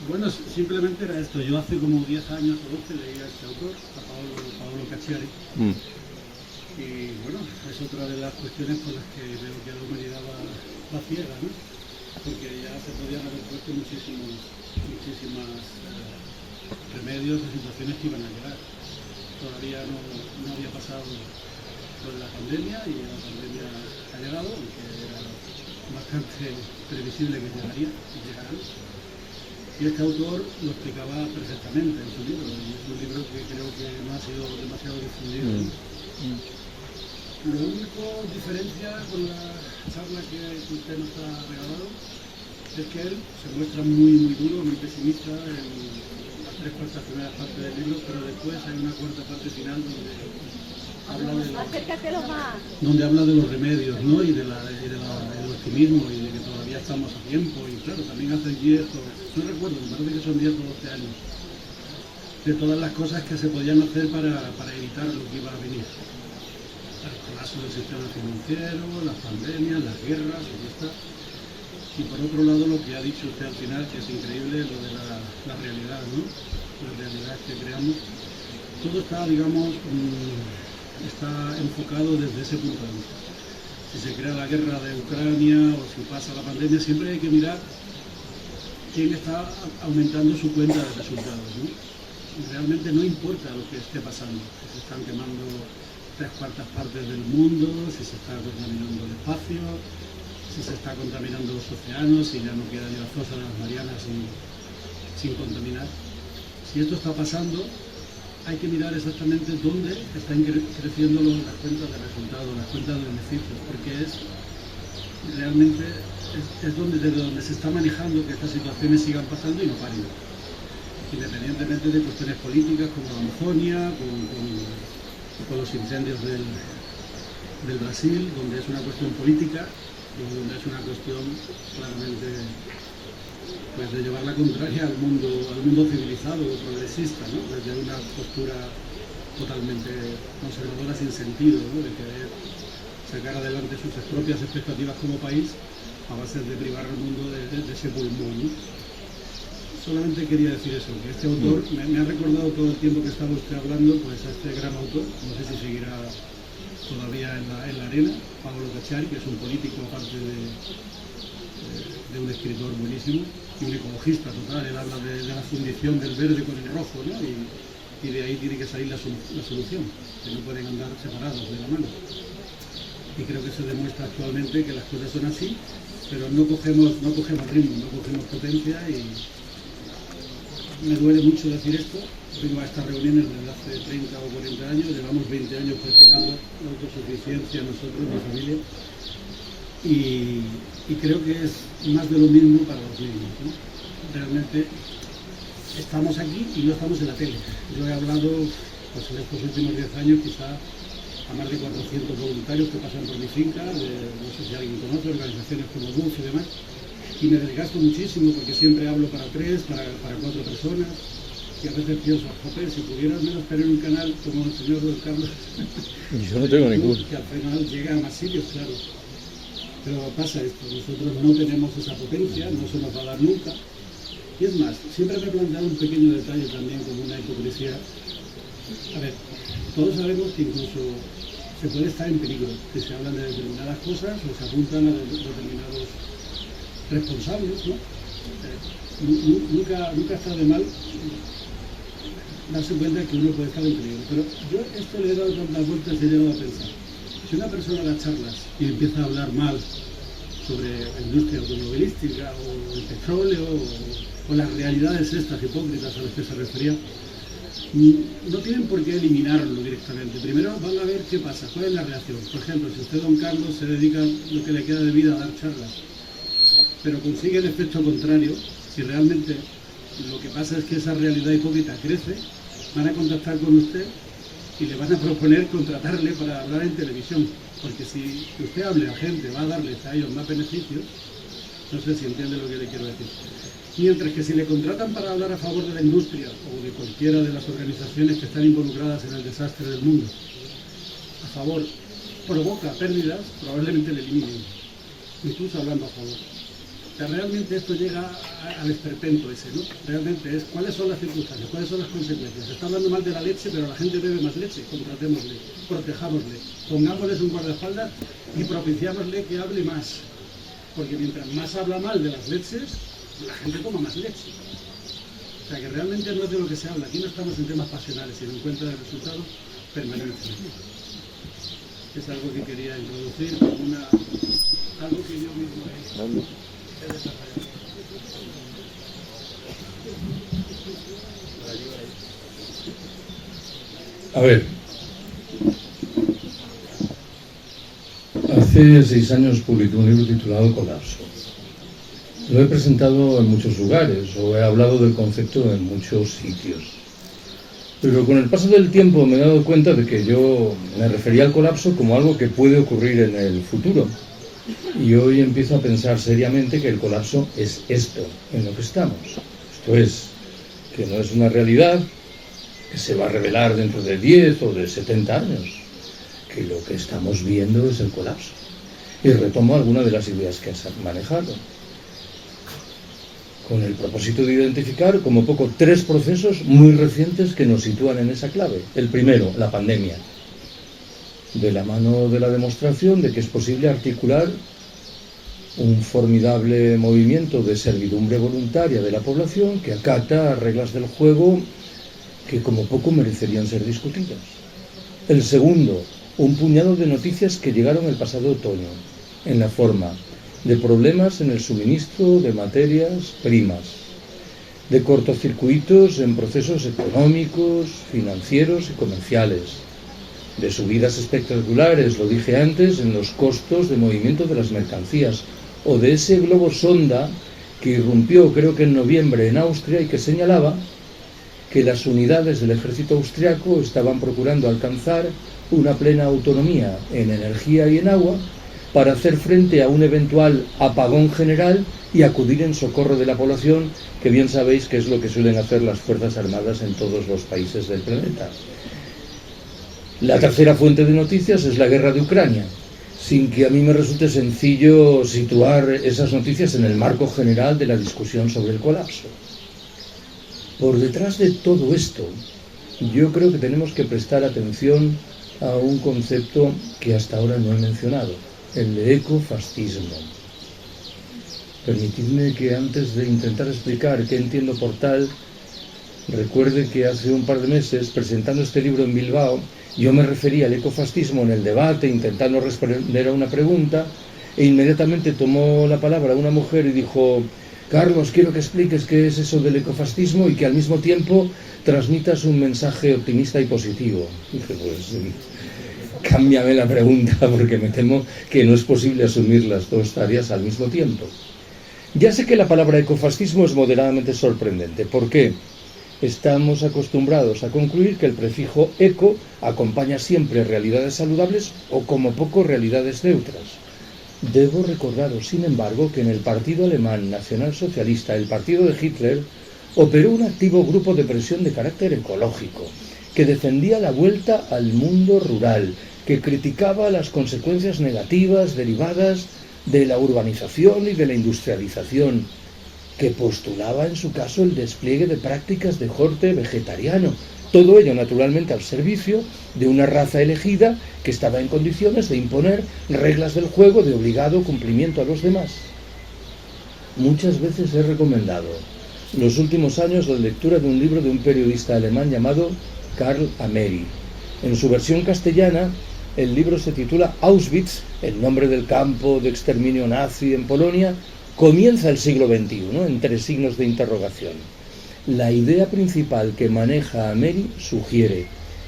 Bueno, simplemente era esto. Yo hace como 10 años o 12 leía a este autor, a Paolo Cacciari. Y bueno, es otra de las cuestiones por las que veo que la humanidad va ciega, ¿no? Porque ya se podían haber puesto muchísimos remedios de situaciones que iban a llegar. Todavía no había pasado con la pandemia y la pandemia ha llegado, aunque era bastante previsible que llegaría y llegará. Y este autor lo explicaba perfectamente en su libro, y es un libro que creo que no ha sido demasiado difundido. Lo único diferencia con la charla que usted nos ha regalado es que él se muestra muy duro, muy pesimista en las 3/4 primeras partes del libro, pero después hay una cuarta parte final donde habla de los remedios, ¿no? y del optimismo y de que todavía estamos a tiempo, y claro, también hace 10 no recuerdo, me parece que son 10 o 12 años de todas las cosas que se podían hacer para evitar lo que iba a venir. El colapso del sistema financiero, las pandemias, las guerras, y ya está. Y por otro lado, lo que ha dicho usted al final, que es increíble, lo de la realidad, ¿no? La realidad que creamos. Todo está, digamos, está enfocado desde ese punto de vista. si se crea la guerra de Ucrania o si pasa la pandemia, siempre hay que mirar quién está aumentando su cuenta de resultados, ¿no? Realmente no importa lo que esté pasando, si se están quemando 3/4 partes del mundo, si se está contaminando el espacio, si se está contaminando los océanos, si ya no queda ni las fosas de las Marianas sin contaminar. Si esto está pasando, hay que mirar exactamente dónde están creciendo las cuentas de resultados, las cuentas de beneficios, porque realmente es desde donde se está manejando que estas situaciones sigan pasando y no paren, independientemente de cuestiones políticas como la Amazonia, con los incendios del Brasil, donde es una cuestión política y donde es una cuestión claramente pues de llevar la contraria al mundo civilizado o progresista, ¿no? Desde una postura totalmente conservadora sin sentido, ¿no? De querer sacar adelante sus propias expectativas como país a base de privar al mundo de ese pulmón, ¿no? Solamente quería decir eso, que este autor me ha recordado todo el tiempo que estaba usted hablando, pues a este gran autor, no sé si seguirá todavía en la arena, Pablo Cachari, que es un político aparte de un escritor buenísimo y un ecologista total. Él habla de la fundición del verde con el rojo, ¿no? Y de ahí tiene que salir la solución, que no pueden andar separados de la mano. Y creo que se demuestra actualmente que las cosas son así, pero no cogemos ritmo, no cogemos potencia y me duele mucho decir esto. Vengo a estas reuniones desde hace 30 o 40 años, llevamos 20 años practicando la autosuficiencia nosotros, mi familia, y creo que es más de lo mismo para los niños, ¿no? Realmente estamos aquí y no estamos en la tele. Yo he hablado pues, en estos últimos 10 años quizá a más de 400 voluntarios que pasan por mi finca, no sé si alguien conoce, organizaciones como DUF y demás, y me desgasto muchísimo porque siempre hablo para 3, para 4 personas, y a veces pienso, joder, si pudiera al menos tener un canal como el señor Don Carlos, Yo no tengo ninguno. que al final llega a más sitios, claro. Pero pasa esto, nosotros no tenemos esa potencia, no se nos va a dar nunca. Y es más, siempre me he planteado un pequeño detalle también como una hipocresía. A ver, todos sabemos que incluso se puede estar en peligro, que se hablan de determinadas cosas o se apuntan a determinados responsables, ¿no? Nunca está de mal darse cuenta que uno puede estar en peligro. Pero yo esto le he dado tantas vueltas y he llegado a pensar. Si una persona da charlas y empieza a hablar mal sobre la industria automovilística o el petróleo o las realidades estas hipócritas a las que se refería, no tienen por qué eliminarlo directamente. Primero van a ver qué pasa, cuál es la reacción. Por ejemplo, si usted, don Carlos, se dedica lo que le queda de vida a dar charlas, pero consigue el efecto contrario, si realmente lo que pasa es que esa realidad hipócrita crece, van a contactar con usted y le van a proponer contratarle para hablar en televisión, porque si usted hable a gente, va a darles a ellos más beneficios. No sé si entiende lo que le quiero decir. Mientras que si le contratan para hablar a favor de la industria o de cualquiera de las organizaciones que están involucradas en el desastre del mundo, a favor, provoca pérdidas, probablemente le eliminen, incluso hablando a favor. O sea, realmente esto llega al esperpento ese, ¿no? Realmente es cuáles son las circunstancias, cuáles son las consecuencias. Se está hablando mal de la leche, pero la gente bebe más leche. Contratémosle, protejámosle, pongámosles un guardaespaldas y propiciámosle que hable más. Porque mientras más habla mal de las leches, la gente toma más leche. O sea que realmente no es de lo que se habla. Aquí no estamos en temas pasionales, sino en cuenta de resultados permanentes. Es algo que quería introducir, algo que yo mismo he desarrollado. A ver, hace 6 años publiqué un libro titulado Colapso. Lo he presentado en muchos lugares o he hablado del concepto en muchos sitios. Pero con el paso del tiempo me he dado cuenta de que yo me refería al colapso como algo que puede ocurrir en el futuro. Y hoy empiezo a pensar seriamente que el colapso es esto en lo que estamos. Esto es, que no es una realidad que se va a revelar dentro de 10 o de 70 años, que lo que estamos viendo es el colapso. Y retomo algunas de las ideas que has manejado, con el propósito de identificar como poco 3 procesos muy recientes que nos sitúan en esa clave. El primero, la pandemia. de la mano de la demostración de que es posible articular un formidable movimiento de servidumbre voluntaria de la población que acata reglas del juego que como poco merecerían ser discutidas. El segundo, un puñado de noticias que llegaron el pasado otoño, en la forma de problemas en el suministro de materias primas, de cortocircuitos en procesos económicos, financieros y comerciales, de subidas espectaculares, lo dije antes, en los costos de movimiento de las mercancías, o de ese globo sonda que irrumpió, creo que en noviembre, en Austria y que señalaba que las unidades del ejército austriaco estaban procurando alcanzar una plena autonomía en energía y en agua para hacer frente a un eventual apagón general y acudir en socorro de la población, que bien sabéis que es lo que suelen hacer las Fuerzas Armadas en todos los países del planeta. La tercera fuente de noticias es la guerra de Ucrania, sin que a mí me resulte sencillo situar esas noticias en el marco general de la discusión sobre el colapso. Por detrás de todo esto, yo creo que tenemos que prestar atención a un concepto que hasta ahora no he mencionado, el ecofascismo. Permitidme que antes de intentar explicar qué entiendo por tal, recuerde que hace un par de meses, presentando este libro en Bilbao, yo me refería al ecofascismo en el debate, intentando responder a una pregunta, e inmediatamente tomó la palabra una mujer y dijo: Carlos, quiero que expliques qué es eso del ecofascismo y que al mismo tiempo transmitas un mensaje optimista y positivo. Dije, pues cámbiame la pregunta, porque me temo que no es posible asumir las dos tareas al mismo tiempo. Ya sé que la palabra ecofascismo es moderadamente sorprendente. ¿Por qué? Estamos acostumbrados a concluir que el prefijo eco acompaña siempre realidades saludables o como poco realidades neutras. Debo recordaros, sin embargo, que en el partido alemán nacionalsocialista, el partido de Hitler, operó un activo grupo de presión de carácter ecológico, que defendía la vuelta al mundo rural, que criticaba las consecuencias negativas derivadas de la urbanización y de la industrialización, que postulaba en su caso el despliegue de prácticas de corte vegetariano, todo ello naturalmente al servicio de una raza elegida que estaba en condiciones de imponer reglas del juego de obligado cumplimiento a los demás. Muchas veces he recomendado en los últimos años la lectura de un libro de un periodista alemán llamado Karl Ameri. En su versión castellana, el libro se titula Auschwitz, el nombre del campo de exterminio nazi en Polonia. Comienza el siglo XXI, entre signos de interrogación. La idea principal que maneja Ameri sugiere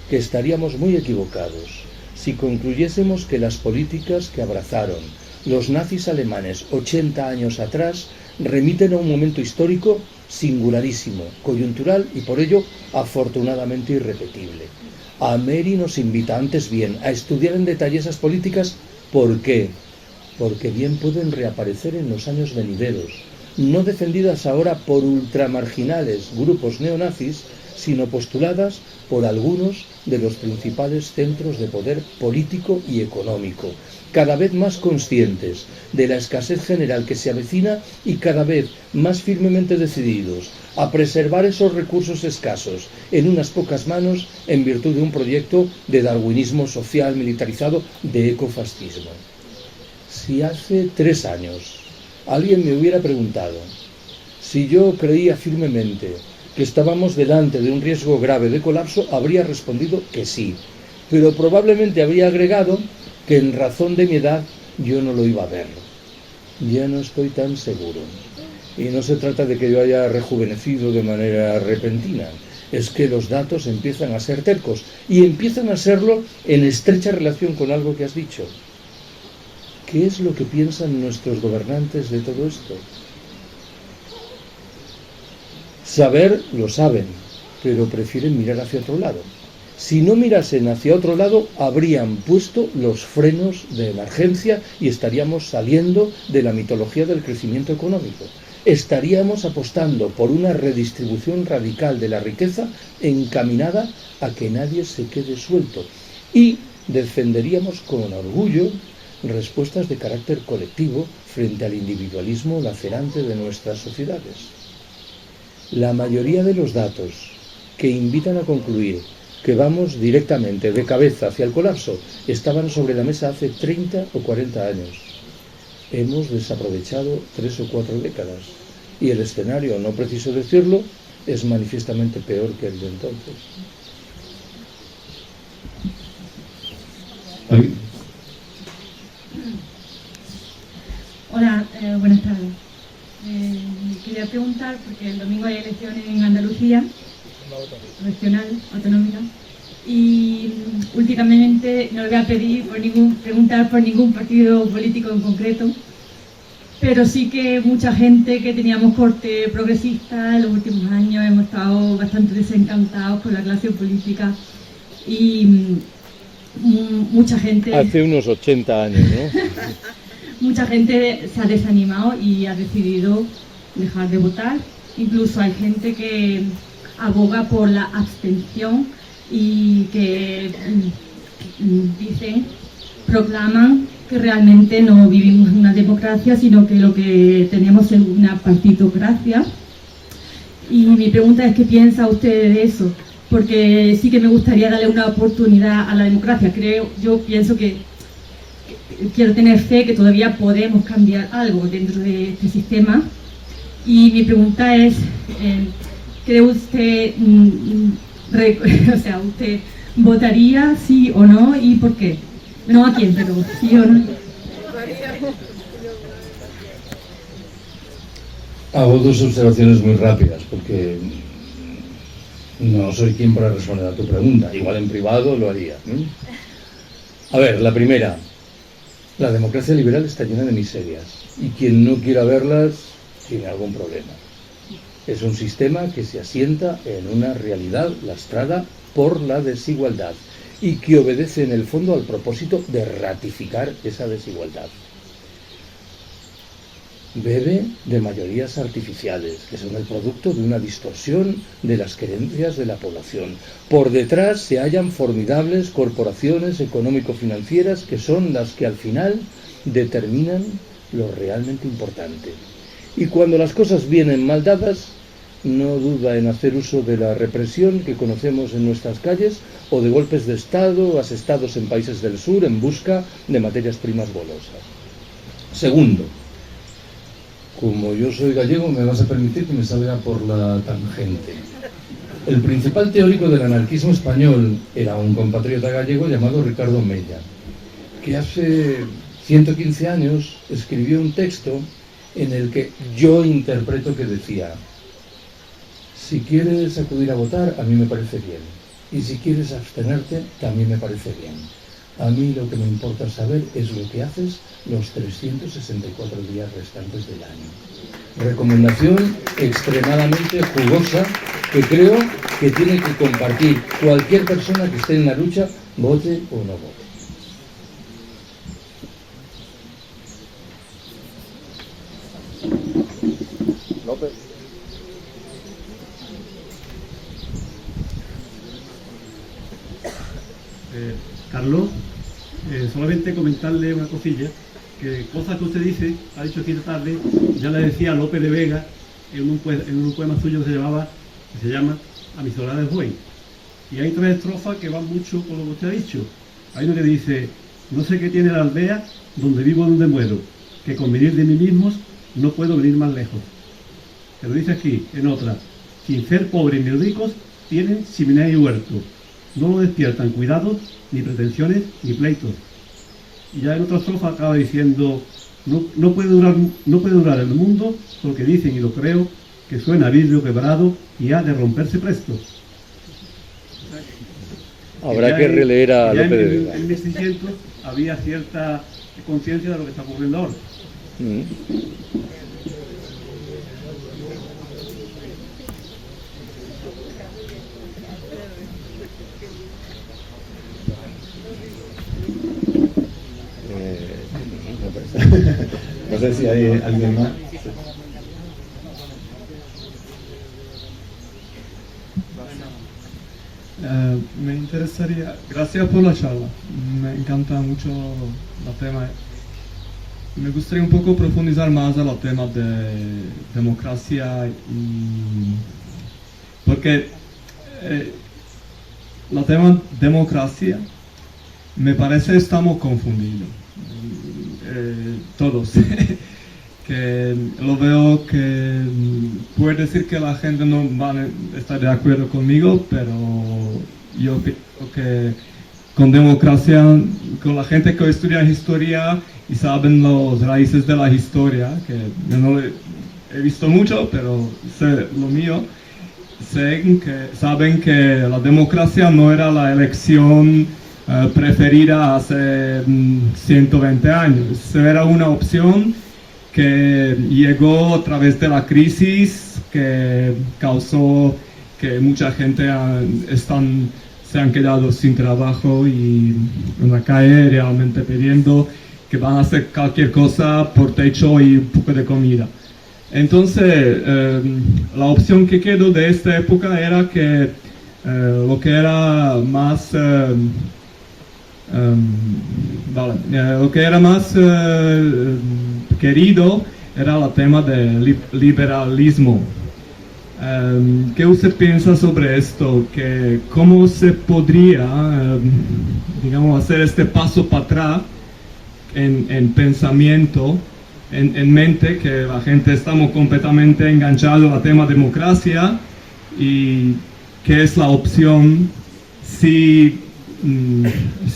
que estaríamos muy equivocados si concluyésemos que las políticas que abrazaron los nazis alemanes 80 años atrás remiten a un momento histórico singularísimo, coyuntural y por ello afortunadamente irrepetible. Ameri nos invita antes bien a estudiar en detalle esas políticas. ¿Por qué? Porque bien pueden reaparecer en los años venideros, no defendidas ahora por ultramarginales grupos neonazis, sino postuladas por algunos de los principales centros de poder político y económico, cada vez más conscientes de la escasez general que se avecina y cada vez más firmemente decididos a preservar esos recursos escasos en unas pocas manos en virtud de un proyecto de darwinismo social militarizado de ecofascismo. Si hace 3 años alguien me hubiera preguntado si yo creía firmemente que estábamos delante de un riesgo grave de colapso, habría respondido que sí, pero probablemente habría agregado que en razón de mi edad yo no lo iba a ver. Ya no estoy tan seguro. Y no se trata de que yo haya rejuvenecido de manera repentina, es que los datos empiezan a ser tercos y empiezan a serlo en estrecha relación con algo que has dicho. ¿Qué es lo que piensan nuestros gobernantes de todo esto? Saber lo saben, pero prefieren mirar hacia otro lado. Si no mirasen hacia otro lado, habrían puesto los frenos de emergencia y estaríamos saliendo de la mitología del crecimiento económico. Estaríamos apostando por una redistribución radical de la riqueza encaminada a que nadie se quede suelto. Y defenderíamos con orgullo respuestas de carácter colectivo frente al individualismo lacerante de nuestras sociedades. La mayoría de los datos que invitan a concluir que vamos directamente de cabeza hacia el colapso estaban sobre la mesa hace 30 o 40 años. Hemos desaprovechado 3 o 4 décadas y el escenario, no preciso decirlo, es manifiestamente peor que el de entonces. Hola, buenas tardes. Quería preguntar, porque el domingo hay elecciones en Andalucía, regional, autonómica, y últimamente no le voy a pedir preguntar por ningún partido político en concreto, pero sí que mucha gente que teníamos corte progresista en los últimos años hemos estado bastante desencantados con la clase política y mucha gente... Hace unos 80 años, ¿no? Mucha gente se ha desanimado y ha decidido dejar de votar. Incluso hay gente que aboga por la abstención y que proclaman que realmente no vivimos en una democracia, sino que lo que tenemos es una partitocracia. Y mi pregunta es: ¿qué piensa usted de eso? Porque sí que me gustaría darle una oportunidad a la democracia. Yo pienso que quiero tener fe que todavía podemos cambiar algo dentro de este sistema. Y mi pregunta es, ¿cree usted, usted votaría sí o no y por qué? No a quién, pero sí o no. Hago 2 observaciones muy rápidas, porque no soy quien para responder a tu pregunta. Igual en privado lo haría. A ver, la primera. La democracia liberal está llena de miserias y quien no quiera verlas tiene algún problema. Es un sistema que se asienta en una realidad lastrada por la desigualdad y que obedece en el fondo al propósito de ratificar esa desigualdad. Bebe de mayorías artificiales, que son el producto de una distorsión de las creencias de la población. Por detrás se hallan formidables corporaciones económico-financieras que son las que al final determinan lo realmente importante. Y cuando las cosas vienen mal dadas, no duda en hacer uso de la represión que conocemos en nuestras calles o de golpes de Estado asestados en países del sur en busca de materias primas bolosas. Segundo, como yo soy gallego, me vas a permitir que me salga por la tangente. El principal teórico del anarquismo español era un compatriota gallego llamado Ricardo Mella, que hace 115 años escribió un texto en el que yo interpreto que decía: si quieres acudir a votar, a mí me parece bien, y si quieres abstenerte, también me parece bien. A mí lo que me importa saber es lo que haces los 364 días restantes del año. Recomendación extremadamente jugosa que creo que tiene que compartir cualquier persona que esté en la lucha, vote o no vote. López. Carlos, solamente comentarle una cosilla, que cosas que usted dice, ha dicho aquí esta tarde, ya le decía Lope de Vega en un poema suyo que se llama A mi soledad del buey. Y hay 3 estrofas que van mucho con lo que usted ha dicho. Hay uno que dice: no sé qué tiene la aldea, donde vivo, donde muero, que con venir de mí mismos no puedo venir más lejos. Se lo dice aquí, en otra: sin ser pobres ni ricos, tienen chimenea y huerto. No lo despiertan cuidados, ni pretensiones, ni pleitos. Y ya en otra estrofa acaba diciendo: no puede durar el mundo, porque dicen, y lo creo, que suena a vidrio quebrado y ha de romperse presto. Habrá que releer a Lope de Vega. En 1600 había cierta conciencia de lo que está ocurriendo ahora. No sé si hay alguien más. Me interesaría, gracias por la charla, me encanta mucho el tema. Me gustaría un poco profundizar más en el tema de democracia porque la tema democracia, me parece estamos confundidos. Todos. Que lo veo que puede decir que la gente no va a estar de acuerdo conmigo, pero yo creo que con democracia, con la gente que estudia historia y saben las raíces de la historia, que yo no he visto mucho, pero sé lo mío, saben que la democracia no era la elección preferida hace 120 años, era una opción que llegó a través de la crisis que causó que mucha gente se han quedado sin trabajo y en la calle realmente pidiendo que van a hacer cualquier cosa por techo y un poco de comida. Entonces, la opción que quedó de esta época era que lo que era más querido era el tema del liberalismo. ¿Qué usted piensa sobre esto? Que ¿cómo se podría, digamos, hacer este paso para atrás en pensamiento, en mente, que la gente estamos completamente enganchados al tema democracia y qué es la opción si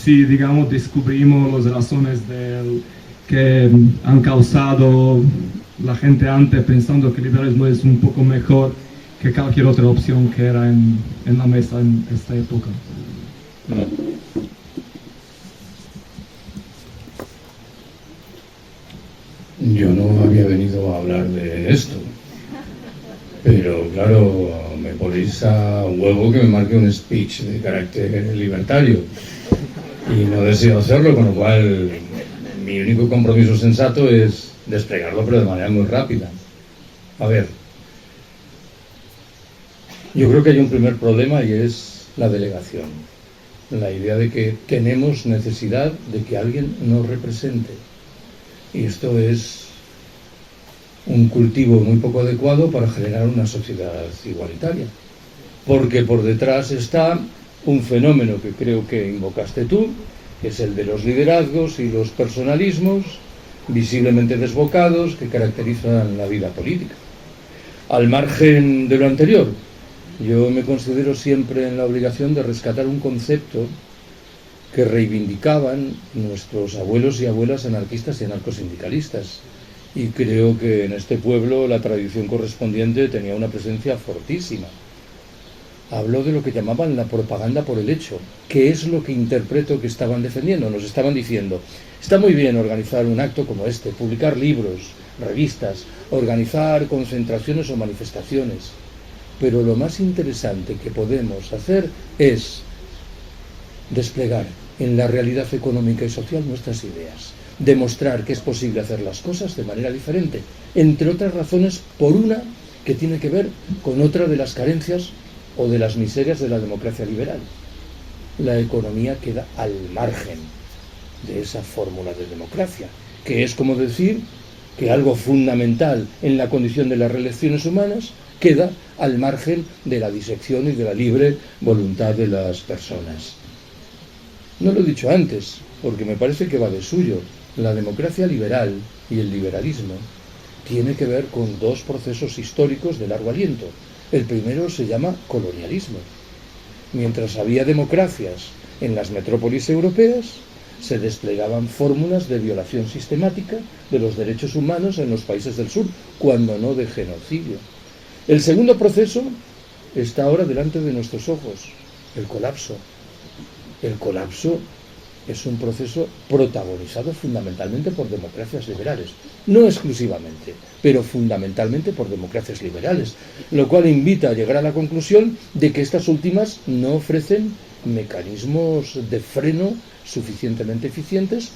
digamos, descubrimos las razones que han causado la gente antes pensando que el liberalismo es un poco mejor que cualquier otra opción que era en la mesa en esta época? Yo no había venido a hablar de esto, pero claro, me ponéis a huevo que me marque un speech de carácter libertario y no deseo hacerlo, con lo cual mi único compromiso sensato es desplegarlo, pero de manera muy rápida. A ver, yo creo que hay un primer problema y es la delegación, la idea de que tenemos necesidad de que alguien nos represente. Y esto es un cultivo muy poco adecuado para generar una sociedad igualitaria. Porque por detrás está un fenómeno que creo que invocaste tú, que es el de los liderazgos y los personalismos visiblemente desbocados que caracterizan la vida política. Al margen de lo anterior, yo me considero siempre en la obligación de rescatar un concepto que reivindicaban nuestros abuelos y abuelas anarquistas y anarcosindicalistas. Y creo que en este pueblo la tradición correspondiente tenía una presencia fortísima. Habló de lo que llamaban la propaganda por el hecho, que es lo que interpreto que estaban defendiendo. Nos estaban diciendo, está muy bien organizar un acto como este, publicar libros, revistas, organizar concentraciones o manifestaciones, pero lo más interesante que podemos hacer es desplegar en la realidad económica y social nuestras ideas, demostrar que es posible hacer las cosas de manera diferente, entre otras razones por una que tiene que ver con otra de las carencias o de las miserias de la democracia liberal. La economía queda al margen de esa fórmula de democracia, que es como decir que algo fundamental en la condición de las relaciones humanas queda al margen de la disección y de la libre voluntad de las personas. No lo he dicho antes, porque me parece que va de suyo. La democracia liberal y el liberalismo tiene que ver con dos procesos históricos de largo aliento. El primero se llama colonialismo. Mientras había democracias en las metrópolis europeas, se desplegaban fórmulas de violación sistemática de los derechos humanos en los países del sur, cuando no de genocidio. El segundo proceso está ahora delante de nuestros ojos, el colapso. El colapso es un proceso protagonizado fundamentalmente por democracias liberales, no exclusivamente, pero fundamentalmente por democracias liberales, lo cual invita a llegar a la conclusión de que estas últimas no ofrecen mecanismos de freno suficientemente eficientes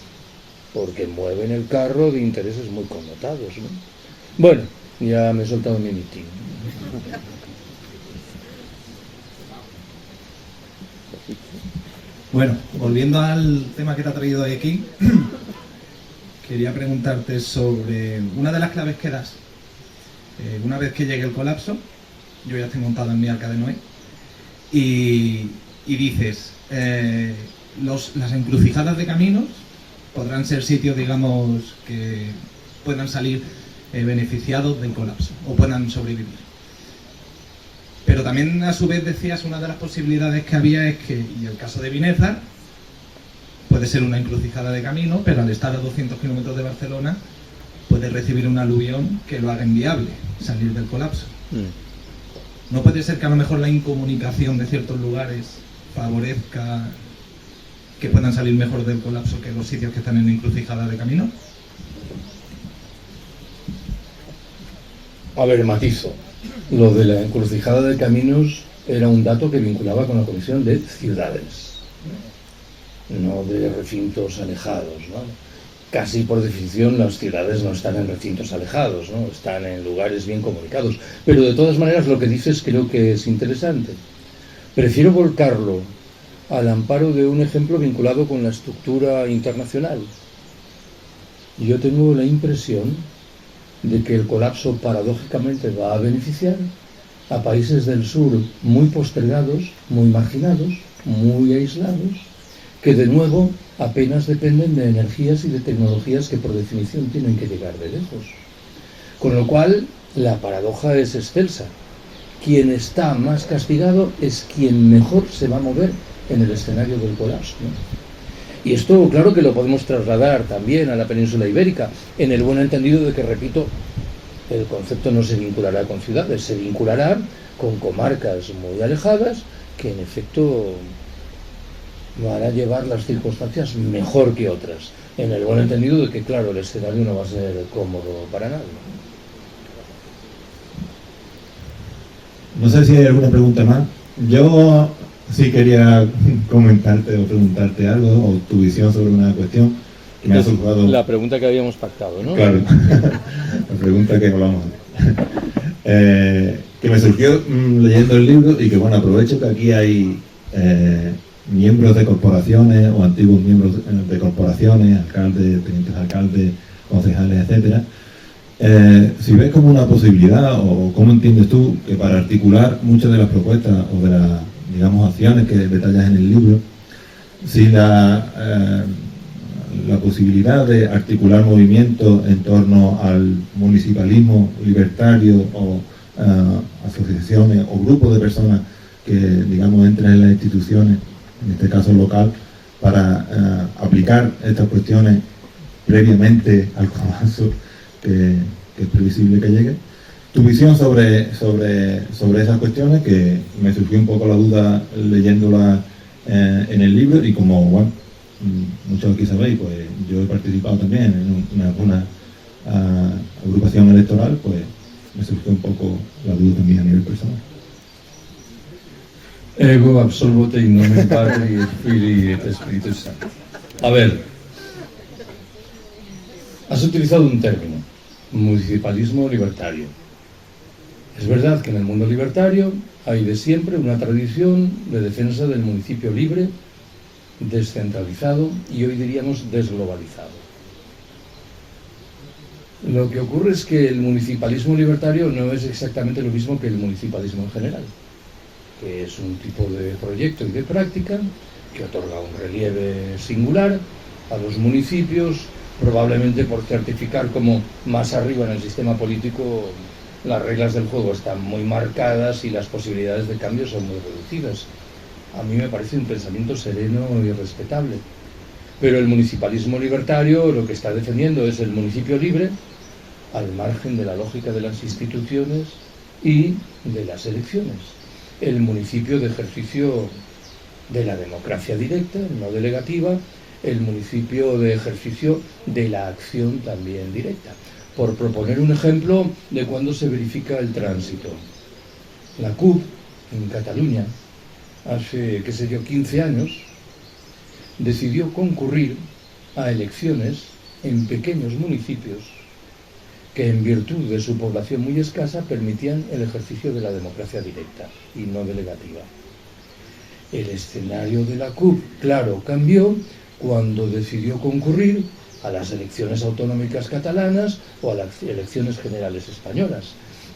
porque mueven el carro de intereses muy connotados, ¿no? Bueno, ya me he soltado mi mitin. Bueno, volviendo al tema que te ha traído hoy aquí, quería preguntarte sobre una de las claves que das. Una vez que llegue el colapso, yo ya estoy montado en mi arca de Noé, y y dices, las encrucijadas de caminos podrán ser sitios, digamos, que puedan salir beneficiados del colapso o puedan sobrevivir. Pero también, a su vez, decías, una de las posibilidades que había es que, y el caso de Binèzar, puede ser una encrucijada de camino, pero al estar a 200 kilómetros de Barcelona, puede recibir un aluvión que lo haga inviable salir del colapso. ¿No puede ser que a lo mejor la incomunicación de ciertos lugares favorezca que puedan salir mejor del colapso que los sitios que están en encrucijada de camino? A ver, matizo. Lo de la encrucijada de caminos era un dato que vinculaba con la Comisión de ciudades, no de recintos alejados, ¿no? Casi por definición las ciudades no están en recintos alejados, ¿no? Están en lugares bien comunicados. Pero de todas maneras lo que dices creo que es interesante. Prefiero volcarlo al amparo de un ejemplo vinculado con la estructura internacional. Yo tengo la impresión de que el colapso paradójicamente va a beneficiar a países del sur muy postergados, muy marginados, muy aislados, que de nuevo apenas dependen de energías y de tecnologías que por definición tienen que llegar de lejos. Con lo cual, la paradoja es excelsa. Quien está más castigado es quien mejor se va a mover en el escenario del colapso, ¿no? Y esto, claro que lo podemos trasladar también a la península ibérica, en el buen entendido de que, repito, el concepto no se vinculará con ciudades, se vinculará con comarcas muy alejadas que en efecto van a llevar las circunstancias mejor que otras, en el buen entendido de que, claro, el escenario no va a ser cómodo para nadie. No sé si hay alguna pregunta más. Yo sí quería comentarte o preguntarte algo, o tu visión sobre una cuestión que me ha surgido. La pregunta que habíamos pactado, ¿no? Claro, la pregunta que hablamos. Que me surgió leyendo el libro y que, bueno, aprovecho que aquí hay miembros de corporaciones o antiguos miembros de corporaciones, alcaldes, tenientes alcaldes, concejales, etcétera. Si ves como una posibilidad o cómo entiendes tú que para articular muchas de las propuestas o de las, digamos, acciones que detallas en el libro, si la posibilidad de articular movimientos en torno al municipalismo libertario o asociaciones o grupos de personas que, digamos, entran en las instituciones, en este caso local, para aplicar estas cuestiones previamente al colapso que es previsible que llegue. Tu visión sobre esas cuestiones, que me surgió un poco la duda leyéndola en el libro, y como, bueno, muchos aquí sabéis, pues yo he participado también en alguna agrupación electoral, pues me surgió un poco la duda también a nivel personal. Ego absolvo te in nomine Patri et Filii et Spiritus Sancti. A ver, has utilizado un término, municipalismo libertario. Es verdad que en el mundo libertario hay de siempre una tradición de defensa del municipio libre, descentralizado y hoy diríamos desglobalizado. Lo que ocurre es que el municipalismo libertario no es exactamente lo mismo que el municipalismo en general, que es un tipo de proyecto y de práctica que otorga un relieve singular a los municipios, probablemente por certificar como más arriba en el sistema político las reglas del juego están muy marcadas y las posibilidades de cambio son muy reducidas. A mí me parece un pensamiento sereno y respetable. Pero el municipalismo libertario lo que está defendiendo es el municipio libre, al margen de la lógica de las instituciones y de las elecciones. El municipio de ejercicio de la democracia directa, no delegativa, el municipio de ejercicio de la acción también directa. Por proponer un ejemplo de cuando se verifica el tránsito. La CUP, en Cataluña, hace, qué sé yo, 15 años, decidió concurrir a elecciones en pequeños municipios que, en virtud de su población muy escasa, permitían el ejercicio de la democracia directa y no delegativa. El escenario de la CUP, claro, cambió cuando decidió concurrir a las elecciones autonómicas catalanas o a las elecciones generales españolas,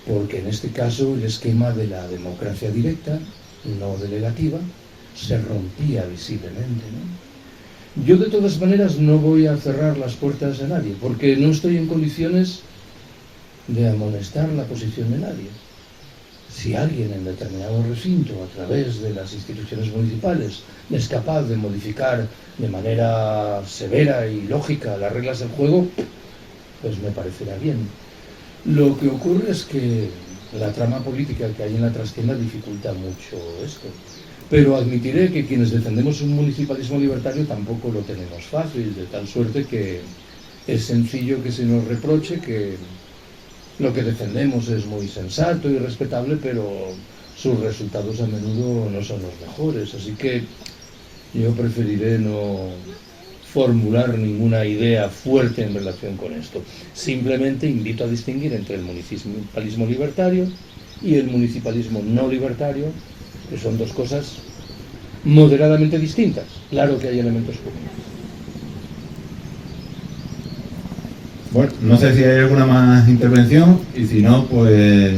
porque en este caso el esquema de la democracia directa, no delegativa, se rompía visiblemente, ¿no? Yo de todas maneras no voy a cerrar las puertas a nadie, porque no estoy en condiciones de amonestar la posición de nadie. Si alguien en determinado recinto, a través de las instituciones municipales, es capaz de modificar de manera severa y lógica las reglas del juego, pues me parecerá bien. Lo que ocurre es que la trama política que hay en la trastienda dificulta mucho esto. Pero admitiré que quienes defendemos un municipalismo libertario tampoco lo tenemos fácil, de tal suerte que es sencillo que se nos reproche que lo que defendemos es muy sensato y respetable, pero sus resultados a menudo no son los mejores. Así que yo preferiré no formular ninguna idea fuerte en relación con esto. Simplemente invito a distinguir entre el municipalismo libertario y el municipalismo no libertario, que son dos cosas moderadamente distintas. Claro que hay elementos comunes. Bueno, no sé si hay alguna más intervención y si no, pues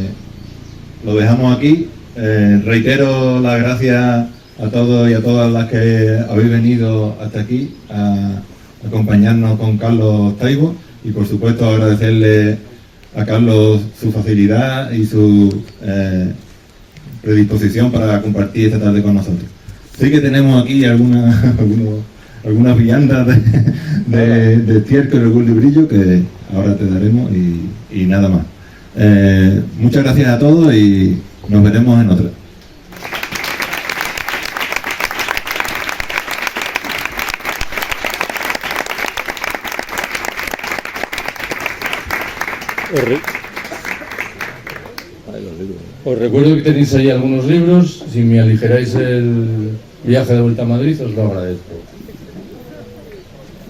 lo dejamos aquí. Reitero las gracias a todos y a todas las que habéis venido hasta aquí a acompañarnos con Carlos Taibo y por supuesto agradecerle a Carlos su facilidad y su predisposición para compartir esta tarde con nosotros. Sí que tenemos aquí algunas viandas de estiércol y algún librillo que ahora te daremos y nada más. Muchas gracias a todos y nos veremos en otra. Os recuerdo que tenéis ahí algunos libros. Si me aligeráis el viaje de vuelta a Madrid, os lo agradezco.